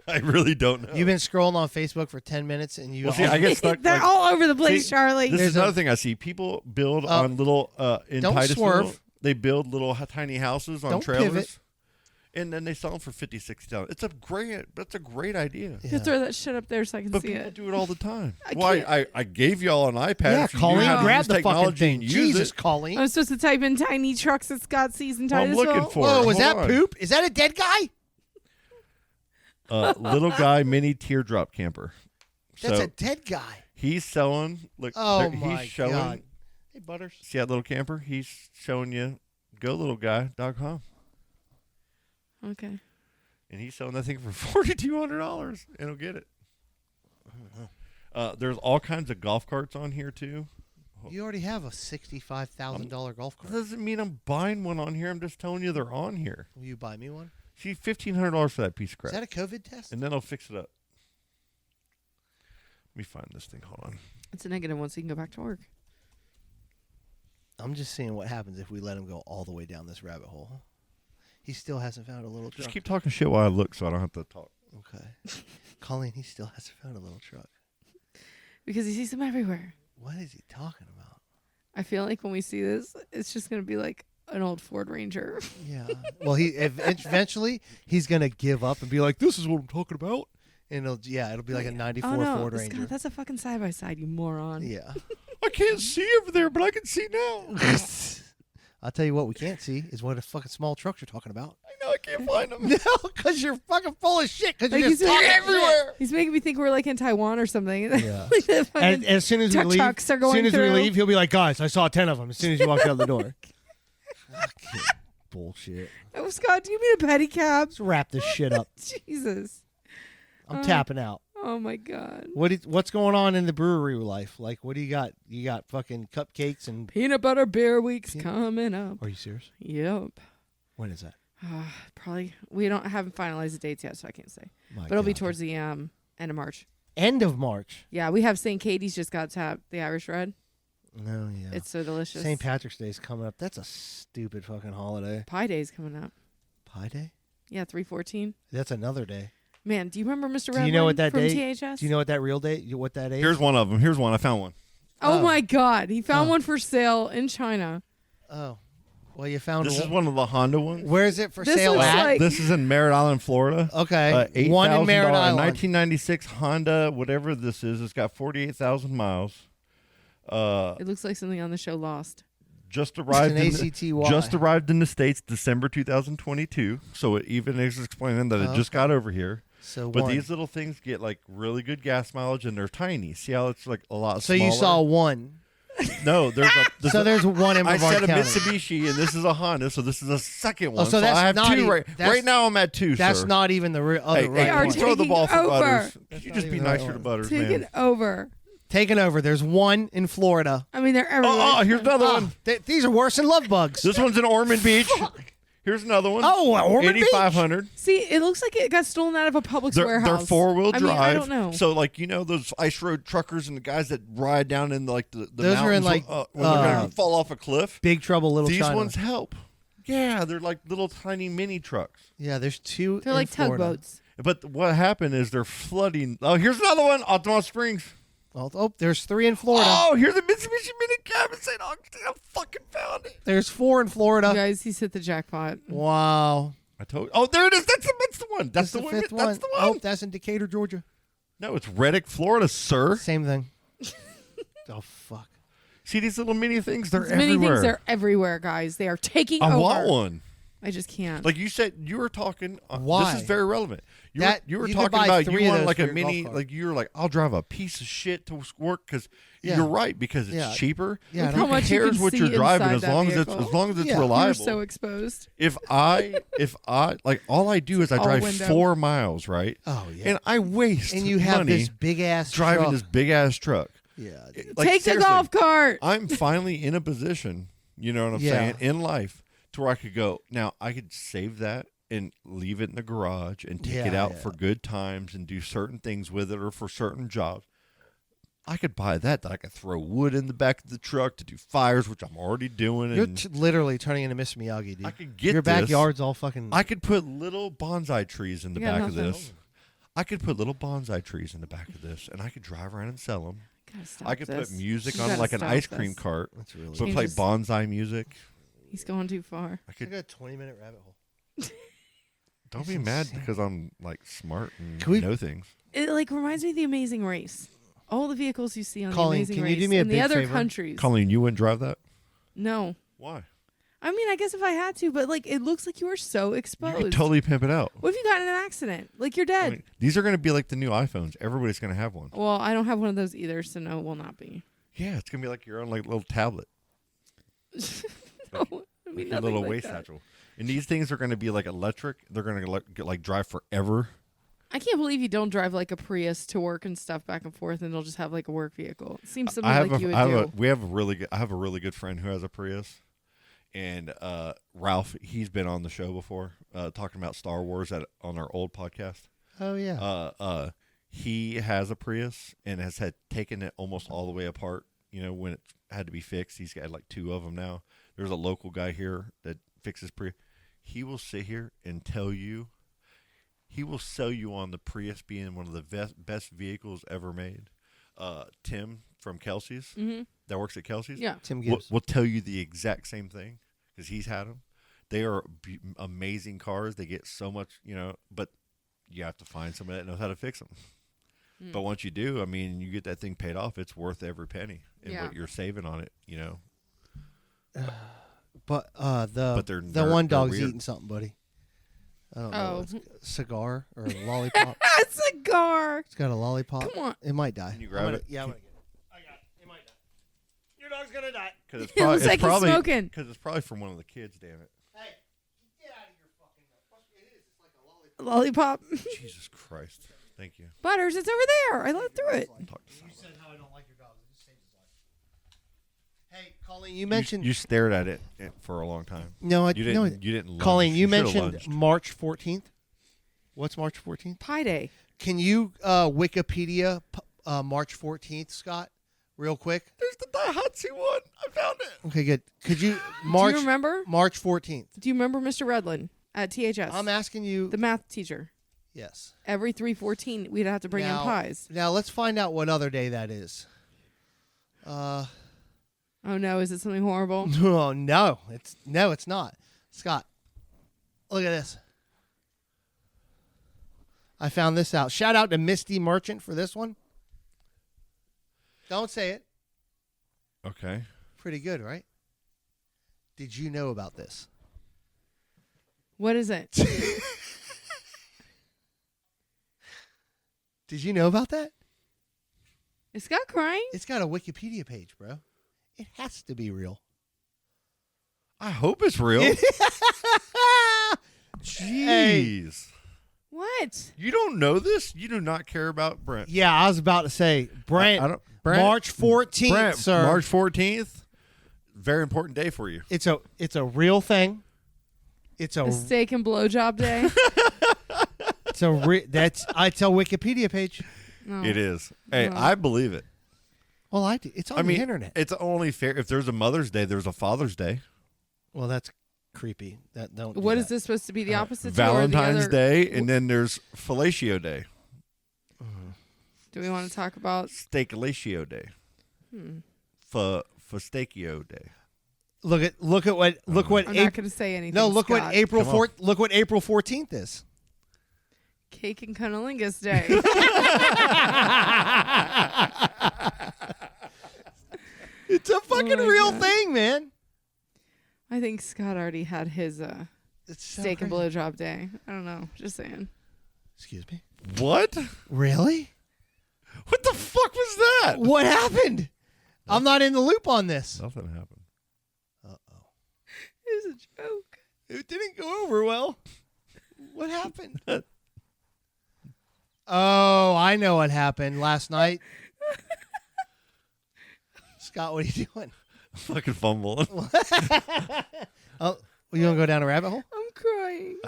I really don't know. You've been scrolling on Facebook for 10 minutes and you Well, see, I get stuck. They're like, all over the place, see, Charlie. This is another thing I see. People build on little in don't Titusville. swerve. They build little tiny houses on Don't trailers, pivot. and then they sell them for $50,000, $60,000. That's a great idea. You throw that shit up there so I can But see people it. do it all the time. I Well, can't. I gave y'all an iPad. Yeah, if you knew Colleen, how to grab use the fucking technology thing. and use Jesus, it. Colleen. I'm supposed to type in tiny trucks that Scott sees in Well, I'm Titusville. looking for Whoa, it. was Hold that on. poop? Is that a dead guy? Little guy mini teardrop camper. That's So a dead guy. he's selling. Look, Oh, he's my showing. God. Hey, Butters. See that little camper? He's showing you GoLittleGuy.com. Okay. And he's selling that thing for $4,200, and he'll get it. There's all kinds of golf carts on here too. You already have a $65,000 golf That cart. doesn't mean I'm buying one on here. I'm just telling you they're on here. Will you buy me one? See, $1,500 for that piece of Is crap, that a COVID test? and then I'll fix it up. me find this thing. Hold on. It's a negative one, so you can go back to work. I'm just seeing what happens if we let him go all the way down this rabbit hole. He still hasn't found a little truck. Just keep talking shit while I look, so I don't have to talk. Okay. Colleen, he still hasn't found a little truck. Because he sees them everywhere. What is he talking about? I feel like when we see this, it's just going to be like an old Ford Ranger. Yeah. Well, eventually he's gonna give up and be like, "This is what I'm talking about," and it'll be like a '94 oh, no. Ford Ranger. Scott, that's a fucking side by side, you moron. Yeah. I can't see over there, but I can see now. I'll tell you what we can't see is what a fucking small trucks you're talking about. I know I can't find them. No, because you're fucking full of shit. Because Like, you're just he's talking making- everywhere. He's making me think we're like in Taiwan or something. Yeah. Like the fucking And as soon as we leave, tuk-tuks are going we through. leave, he'll be like, "Guys, I saw 10 of them." As soon as you walk out the door. Fucking bullshit. Oh, Scott, do you mean a pedicab? Let's wrap this shit up. Jesus. I'm tapping out. Oh my God. What's going on in the brewery life? Like, what do you got? You got fucking cupcakes and. Peanut butter beer week's coming up. Are you serious? Yep. When is that? Probably. We haven't finalized the dates yet, so I can't say. My But it'll be God. towards the end of March. End of March. Yeah, we have St. Katie's just got tapped. The Irish Red. No, yeah. It's so delicious. St. Patrick's Day is coming up. That's a stupid fucking holiday. Pie Day's coming up. Pie Day? Yeah, 3/14. That's another day. Man, do you remember Mr. Do you know what that from day? THS? Do you know what that real date? What that is? Here's one of them. Here's one. I found one. Oh Oh. my God, he found Oh. one for sale in China. Oh, well, you found This one. is one of the Honda ones. Where is it for This sale looks at? like- This is in Merritt Island, Florida. Okay, one in Merritt $8,000, Island. 1996 Honda, whatever this is. It's got 48,000 miles. It looks like something on the show Lost. Just arrived. an in ACTY. Just arrived in the States December 2022. So it even is explaining that it just got over here. So But one. these little things get like really good gas mileage and they're tiny. See how it's like a lot So smaller? you saw one. No, There's one in I Brevard said a County. Mitsubishi and this is a Honda, so this is a second one. so that's I have not two even- right. that's- Right now I'm at two. That's sir. not even the other Hey, right They are one. throw the ball for taking Butters. over. Could you not just even be the right nicer to one. Butters, Take man? it over. Taking over. There's one in Florida. I mean, they're everywhere. Oh, here's another one. These are worse than love bugs. This one's in Ormond Beach. Here's another one. Oh, Ormond Beach? 8,500. See, it looks like it got stolen out of a Publix They're warehouse. 4-wheel drive. I mean, I don't know. So, like, you know, those ice road truckers and the guys that ride down in like the Those are in, mountains like, when they're gonna fall off a cliff. Big Trouble, Little These China. ones help. Yeah, they're like little tiny mini trucks. Yeah, there's two. They're in like Florida. tugboats. But what happened is they're flooding. Oh, here's another one. Altamont Springs. Oh, there's 3 in Florida. Oh, here's a Mitsubishi Mini Cab in St. Augustine. I fucking found it. There's 4 in You Florida. guys, he's hit the jackpot. Wow. I told you. Oh, there it is. That's the one. That's the one. 5th That's the one. Oh, that's in Decatur, Georgia. No, it's Reddick, Florida, sir. Same thing. Oh, fuck. See these little mini things? They're These many everywhere. things are everywhere, guys. They are taking I over. want one. I just can't. Like you said, you were talking. Why? This is very relevant. You That- were you could talking buy about 3 you of want those like for a your mini. golf cart. Like you're like, I'll drive a piece of shit to work because Yeah. you're right because it's Yeah. cheaper. Yeah, Look I how don't- much you cares can what see you're driving inside as that long vehicle. as it's Yeah. reliable. You're so exposed. if I like all I do is I all drive window. 4 miles, right? Oh, yeah. And I waste And you have money this big ass driving truck. this big ass truck. Yeah. Like, Take the seriously, golf cart. I'm finally in a position, you know what I'm Yeah. saying, in life to where I could go. Now I could save that and leave it in the garage and take it Yeah, out yeah. for good times and do certain things with it or for certain jobs. I could buy that I could throw wood in the back of the truck to do fires, which I'm already doing. You're And literally turning into Mr. Miyagi, dude. I could get Your this. backyard's all fucking. I could put little bonsai trees in the You got back of nothing. this. I could put little bonsai trees in the back of this, and I could drive around and sell them. Gotta stop I could this. put music You on gotta like an stop ice cream this. cart. That's really. So play Changes. bonsai music. He's going too far. I I could. got a 20-minute rabbit hole. Don't be That's mad insane. because I'm like smart and Can we- know things. It like reminds me of the Amazing Race. All the vehicles you see on Colleen, the Amazing can you Race do me a in the big other favor? countries. Colleen, you wouldn't drive that? No. Why? I mean, I guess if I had to, but like it looks like you are so You exposed. could totally pimp it out. What if you got in an accident? Like you're I dead. mean, these are going to be like the new iPhones. Everybody's going to have one. Well, I don't have one of those either, so no, it will not be. Yeah, it's going to be like your own like little tablet, No, I mean, your nothing little like waist that. satchel. And these things are going to be like electric. They're going to like drive forever. I can't believe you don't drive like a Prius to work and stuff back and forth, and they'll just have like a work vehicle. It seems something like you would do. we have a really good. I have a really good friend who has a Prius, and Ralph. He's been on the show before, talking about Star Wars on our old podcast. Oh yeah. He has a Prius and has had taken it almost all the way apart. You know, when it had to be fixed, he's got like 2 of them now. There's a local guy here that fixes Prius. He will sit here and tell you, he will sell you on the Prius being one of the best vehicles ever made. Tim from Kelsey's, that works at Kelsey's, Tim Gibbs will tell you the exact same thing because he's had them. They are amazing cars. They get so much, you know, but you have to find somebody that knows how to fix them. But once you do, I mean, you get that thing paid off. It's worth every penny and what you're saving on it, you know. But they're one dog's weird. eating something, buddy. I don't know. Oh. It's a cigar or a lollipop. A cigar. It's got a lollipop. Come on. It might die. Can you grab it? Yeah, I'm gonna get it. I got it. It might die. Your dog's gonna die. Because it's, It looks like he's probably smoking. Because it's probably from one of the kids. Damn it! Hey, get out of your fucking mouth. It is. It's like a lollipop. Lollipop. Jesus Christ! Thank you. Butters, it's over there. I let through it. Talk to You someone. said how I don't like your dog. It just saves his life. Hey, Colleen, you mentioned You stared at it for a long time. no, I You didn't. no, You didn't. Lunge. Colleen, you should've mentioned lunged. March 14th. What's March 14th? Pie Day. Can you Wikipedia March 14th, Scott, real quick? There's the Daihatsu one. I found it. Okay, good. Could you March? Do you remember? March 14th? Do you remember Mr. Redland at THS? I'm asking you. the math teacher. Yes. Every 3/14, we'd have to bring in pies. Now let's find out what other day that is. Oh no, is it something horrible? Oh no, it's not. Scott, look at this. I found this out. Shout out to Misty Merchant for this one. Don't say it. Okay. Pretty good, right? Did you know about this? What is it? Did you know about that? Is Scott crying? It's got a Wikipedia page, bro. It has to be real. I hope it's real. Jeez. What? You don't know this? You do not care about Brent. Yeah, I was about to say, Brent, I don't- Brent- March 14th, Brent, sir. March 14th. Very important day for you. It's a real thing. It's The steak and blowjob day? that's I tell Wikipedia page. No. It is. Hey, No. I believe it. Well, I do. It's on I mean, the internet. it's only fair. If there's a Mother's Day, there's a Father's Day. Well, that's creepy. That don't. do What that. is this supposed to be the opposite to? Valentine's or the other? Day, and then there's Fellatio Day. Do we want to talk about? Steaklatio Day. Festeakio Day. Look at what I'm not April. going to say anything. No, look Scott. what April Come on. 4th. Look what April 14th is. Cake and cunnilingus day. It's a fucking my real God. thing, man. I think Scott already had his It's so steak and crazy. blowjob day. I don't know. Just saying. Excuse me. What? Really? What the fuck was that? What happened? I'm not in the loop on this. Nothing happened. It was a joke. It didn't go over well. What happened? Oh, I know what happened last night. Scott, what are you doing? Fucking fumbling. Oh, you want to go down a rabbit hole? I'm crying.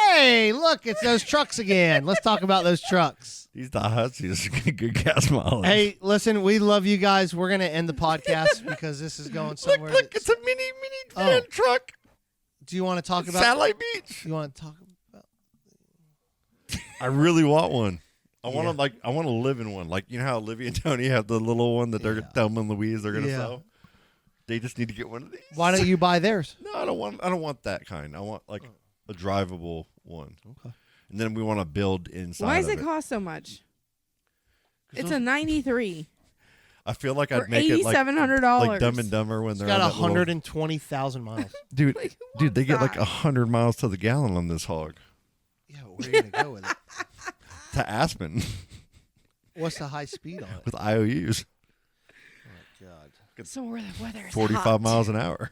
Hey, look, it's those trucks again. Let's talk about those trucks. These Dahatsus get good gas mileage. Hey, listen, we love you guys. We're going to end the podcast because this is going somewhere. look, that's- it's a mini van truck. Do you want to talk about Satellite Beach. You want to talk about I really want one. I Yeah. want to live in one. Like, you know how Olivia and Tony have the little one that they're Thelma and Louise they're gonna Yeah. sell. They just need to get one of these. Why don't you buy theirs? No, I don't want that kind. I want like a drivable one. Okay. And then we want to build inside. Why does of it cost so much? It's those- a 93 I feel like for I'd make it like $8,700. like Dumb and Dumber when It's they're got on that little- 120,000 miles. Dude, Like, who dude, they get wants like that? 100 miles to the gallon on this hog. Yeah, where are you going to go with it? To Aspen What's the high speed on it? with IOUs, Oh, God. Somewhere the weather is 45 hot. miles an hour.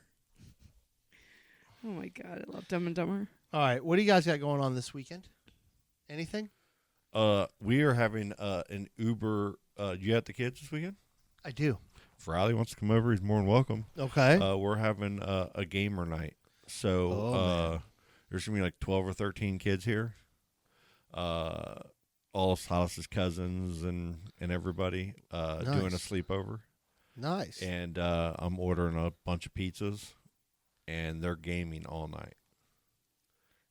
Oh my god, I love Dumb and Dumber. All right, what do you guys got going on this weekend? Anything? We are having an Uber. You got the kids this weekend? I do. If Riley wants to come over, he's more than welcome. Okay. We're having a gamer night. So Oh, there's going to be like 12 or 13 kids here. A all Silas's cousins and everybody doing a Nice. sleepover. Nice. And I'm ordering a bunch of pizzas, and they're gaming all night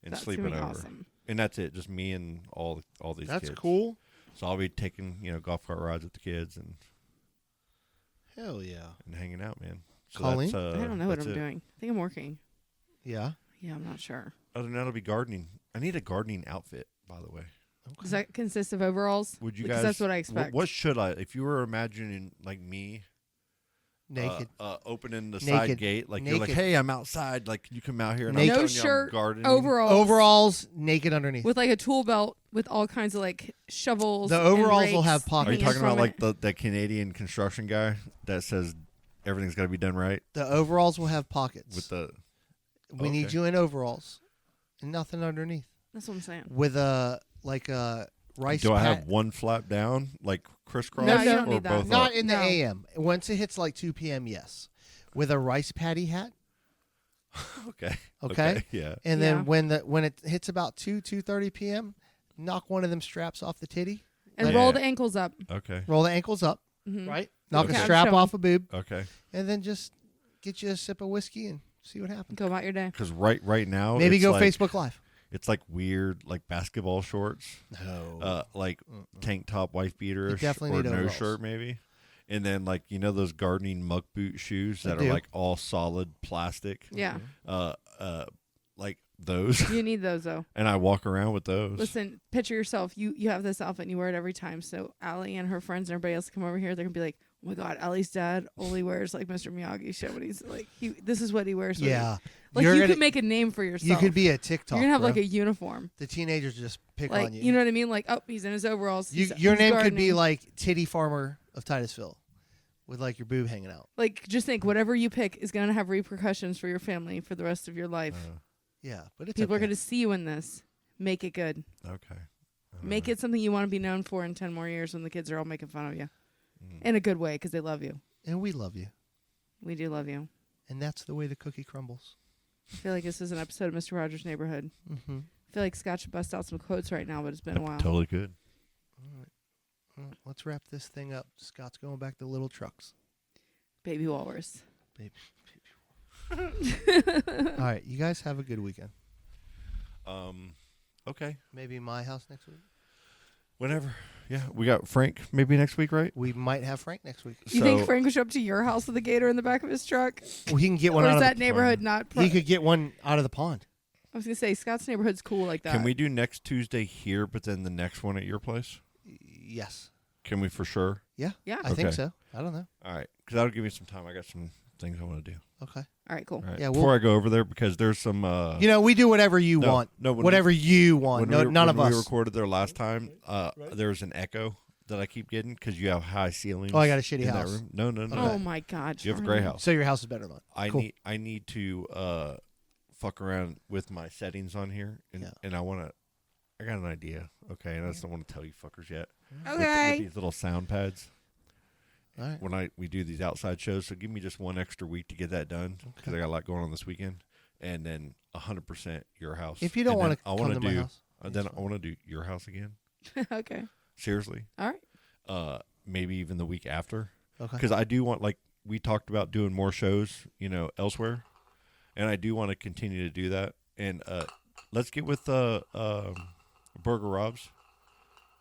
and That's sleeping gonna be over. awesome. And that's it, just me and all these That's kids. cool. So I'll be taking golf cart rides with the kids and Hell yeah. hanging out, man. So Colleen? that's, I don't know what that's I'm it. doing. I think I'm working. Yeah. Yeah, I'm not sure. Other than that, it'll be gardening. I need a gardening outfit, by the way. Does that consist of overalls? Would you Because guys? that's what I expect. What should I? If you were imagining like me, Naked. opening the Naked. side gate, like you're like, Naked. hey, I'm outside. Like you come out here and Naked. I'm No telling you I'm shirt, gardening. overalls. Overalls, naked underneath. With like a tool belt with all kinds of like shovels. The and overalls will rakes have pockets. Are you hanging talking about from like it. the Canadian construction guy that says everything's got to be done right The overalls will have pockets. with the? we need okay. you in overalls and nothing underneath. That's what I'm saying. With a rice. Do I pat- have one flap down, like crisscross, No, you don't or need that. both? Not up? in the No. AM. Once it hits like 2 p.m. Yes, with a rice patty hat. Okay. Okay. Yeah. And Yeah. then when it hits about 2:30 p.m., knock one of them straps off the titty. And Let- roll Yeah. the ankles up. Okay. Roll the ankles up. Mhm. Right. Knock Okay. a strap Show 'em. off a boob, Okay. and then just get you a sip of whiskey and see what happens. Go about your day. Because right now, Maybe it's go like, Facebook Live. It's like weird, like basketball shorts. No. Like tank top, wife beater, You definitely or need no overalls. shirt, maybe. And then like those gardening muck boot shoes I that do. are like all solid plastic. Yeah. Like those. You need those though. And I walk around with those. Listen, picture yourself. You have this outfit and you wear it every time. So Allie and her friends and everybody else come over here. They're gonna be like, "Oh my God, Allie's dad only wears like Mr. Miyagi shit when he's like, this is what he wears." when he-" Yeah. like You're you gonna- could make a name for yourself. You could be a TikTok. You're gonna have bro. like a uniform. The teenagers just pick Like on you. you know what I mean? Like, oh, he's in his overalls. You- He's- your he's name could be gardening. like Titty Farmer of Titusville, with like your boob hanging out. Like, just think, whatever you pick is gonna have repercussions for your family for the rest of your life. Yeah, but it's People are okay. gonna see you in this. Make it good. Okay. Make it something you want to be known for in 10 more years when the kids are all making fun of you. In a good way, because they love you. And we love you, We do love you. and that's the way the cookie crumbles. I feel like this is an episode of Mr. Rogers' Neighborhood. Mm-hmm. I feel like Scott should bust out some quotes right now, but it's been a while. Totally good. Well, let's wrap this thing up. Scott's going back to little trucks. Baby walrus. Baby. All right, you guys have a good weekend. Okay. Maybe my house next week. Whenever. Yeah. We got Frank maybe next week, right? We might have Frank next week. You think Frank would show up to your house with a gator in the back of his truck? Well, he can get one Or out is of that the neighborhood not... He could get one out of the pond. I was going to say, Scott's neighborhood's cool like that. Can we do next Tuesday here, but then the next one at your place? Yes. Can we for sure? Yeah. Yeah. I think Okay. so. I don't know. All right. Because that'll give me some time. I got some things I want to do. Okay. All right, cool. All right. Yeah, Before we'll- I go over there, because there's some. You know, we do whatever you No, want. no, when whatever you want. when No, we, none when of us. we recorded there last time, there was an echo that I keep getting because you have high ceilings. Oh, I got a shitty in house. That room. No. Oh, my God. You have a Charlie. gray house. So your house is better than mine. I need to fuck around with my settings on here, and Yeah. and I got an idea. Okay, and I just don't want to tell you fuckers yet. Okay. With these little sound pads. All right. When we do these outside shows, so give me just one extra week to get that done because I got a lot going on this weekend, and then 100% your house. If you don't And want then to I come wanna to do, my house, then I want to do your house again. Okay. Seriously, All right. maybe even the week after, okay. because I do want, like we talked about, doing more shows, elsewhere, and I do want to continue to do that. And let's get with Burger Robs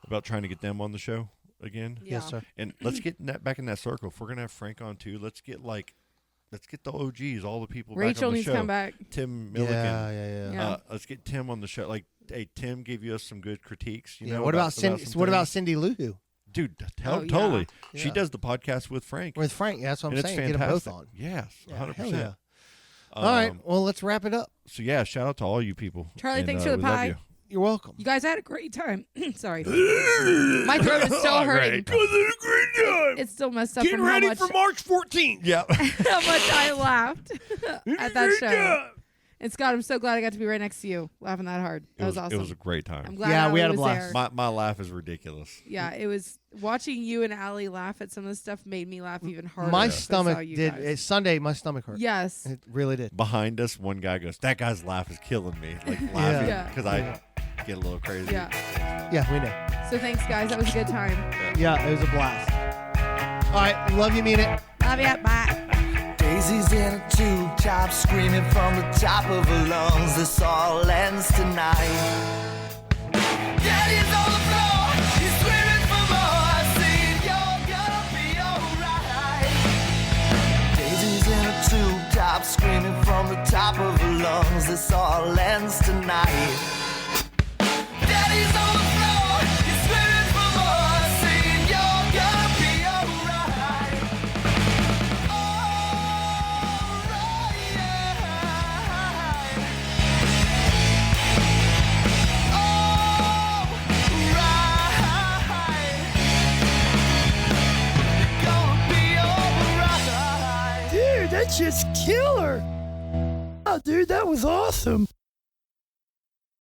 about trying to get them on the show again. Yeah. Yes, sir. And let's get back in that circle. If we're gonna have Frank on too, let's get the OGs, all the people. Rachel back on the needs show. to come back. Tim Milligan. Yeah. Yeah. Let's get Tim on the show. Like, hey, Tim gave you us some good critiques. You Yeah. know, What about some Cindy? What about things. Cindy Lou Who? Dude? Oh, yeah. Totally. She Yeah. does the podcast with Frank. With Frank? Yeah, that's what I'm and saying. it's Get them both fantastic. on. Yes, Yeah, 100%. hell yeah. All right. Well, let's wrap it up. So yeah, shout out to all you people. Charlie, And, thanks for the we love pie. you. You're welcome. You guys had a great time. Sorry. My throat is still hurting. It's still messed up from how much, March 14th. Yeah. how much I laughed at that show. And Scott, I'm so glad I got to be right next to you, laughing that hard. That was awesome. It was a great time. I'm glad Yeah, we Allie had a was blast. there. My laugh is ridiculous. Yeah, it was watching you and Allie laugh at some of the stuff made me laugh even harder. My because I stomach saw you did. guys. It's Sunday. My stomach hurt. Yes. It really did. Behind us, one guy goes, "That guy's laugh is killing me," like laughing Yeah. because I get a little crazy. Yeah. Yeah, we know. So thanks, guys. That was a good time. Yeah, it was a blast. All right, love you, mean it. Love ya. Bye. Daisy's in a tube top, screaming from the top of her lungs. This all ends tonight. Daddy's on the floor, he's screaming for more, saying you're gonna be alright. Daisy's in a tube top, screaming from the top of her lungs. This all ends tonight. Daddy's on the floor, he's screaming for more, saying you're gonna be alright. Dude, that's just killer. Oh, dude, that was awesome.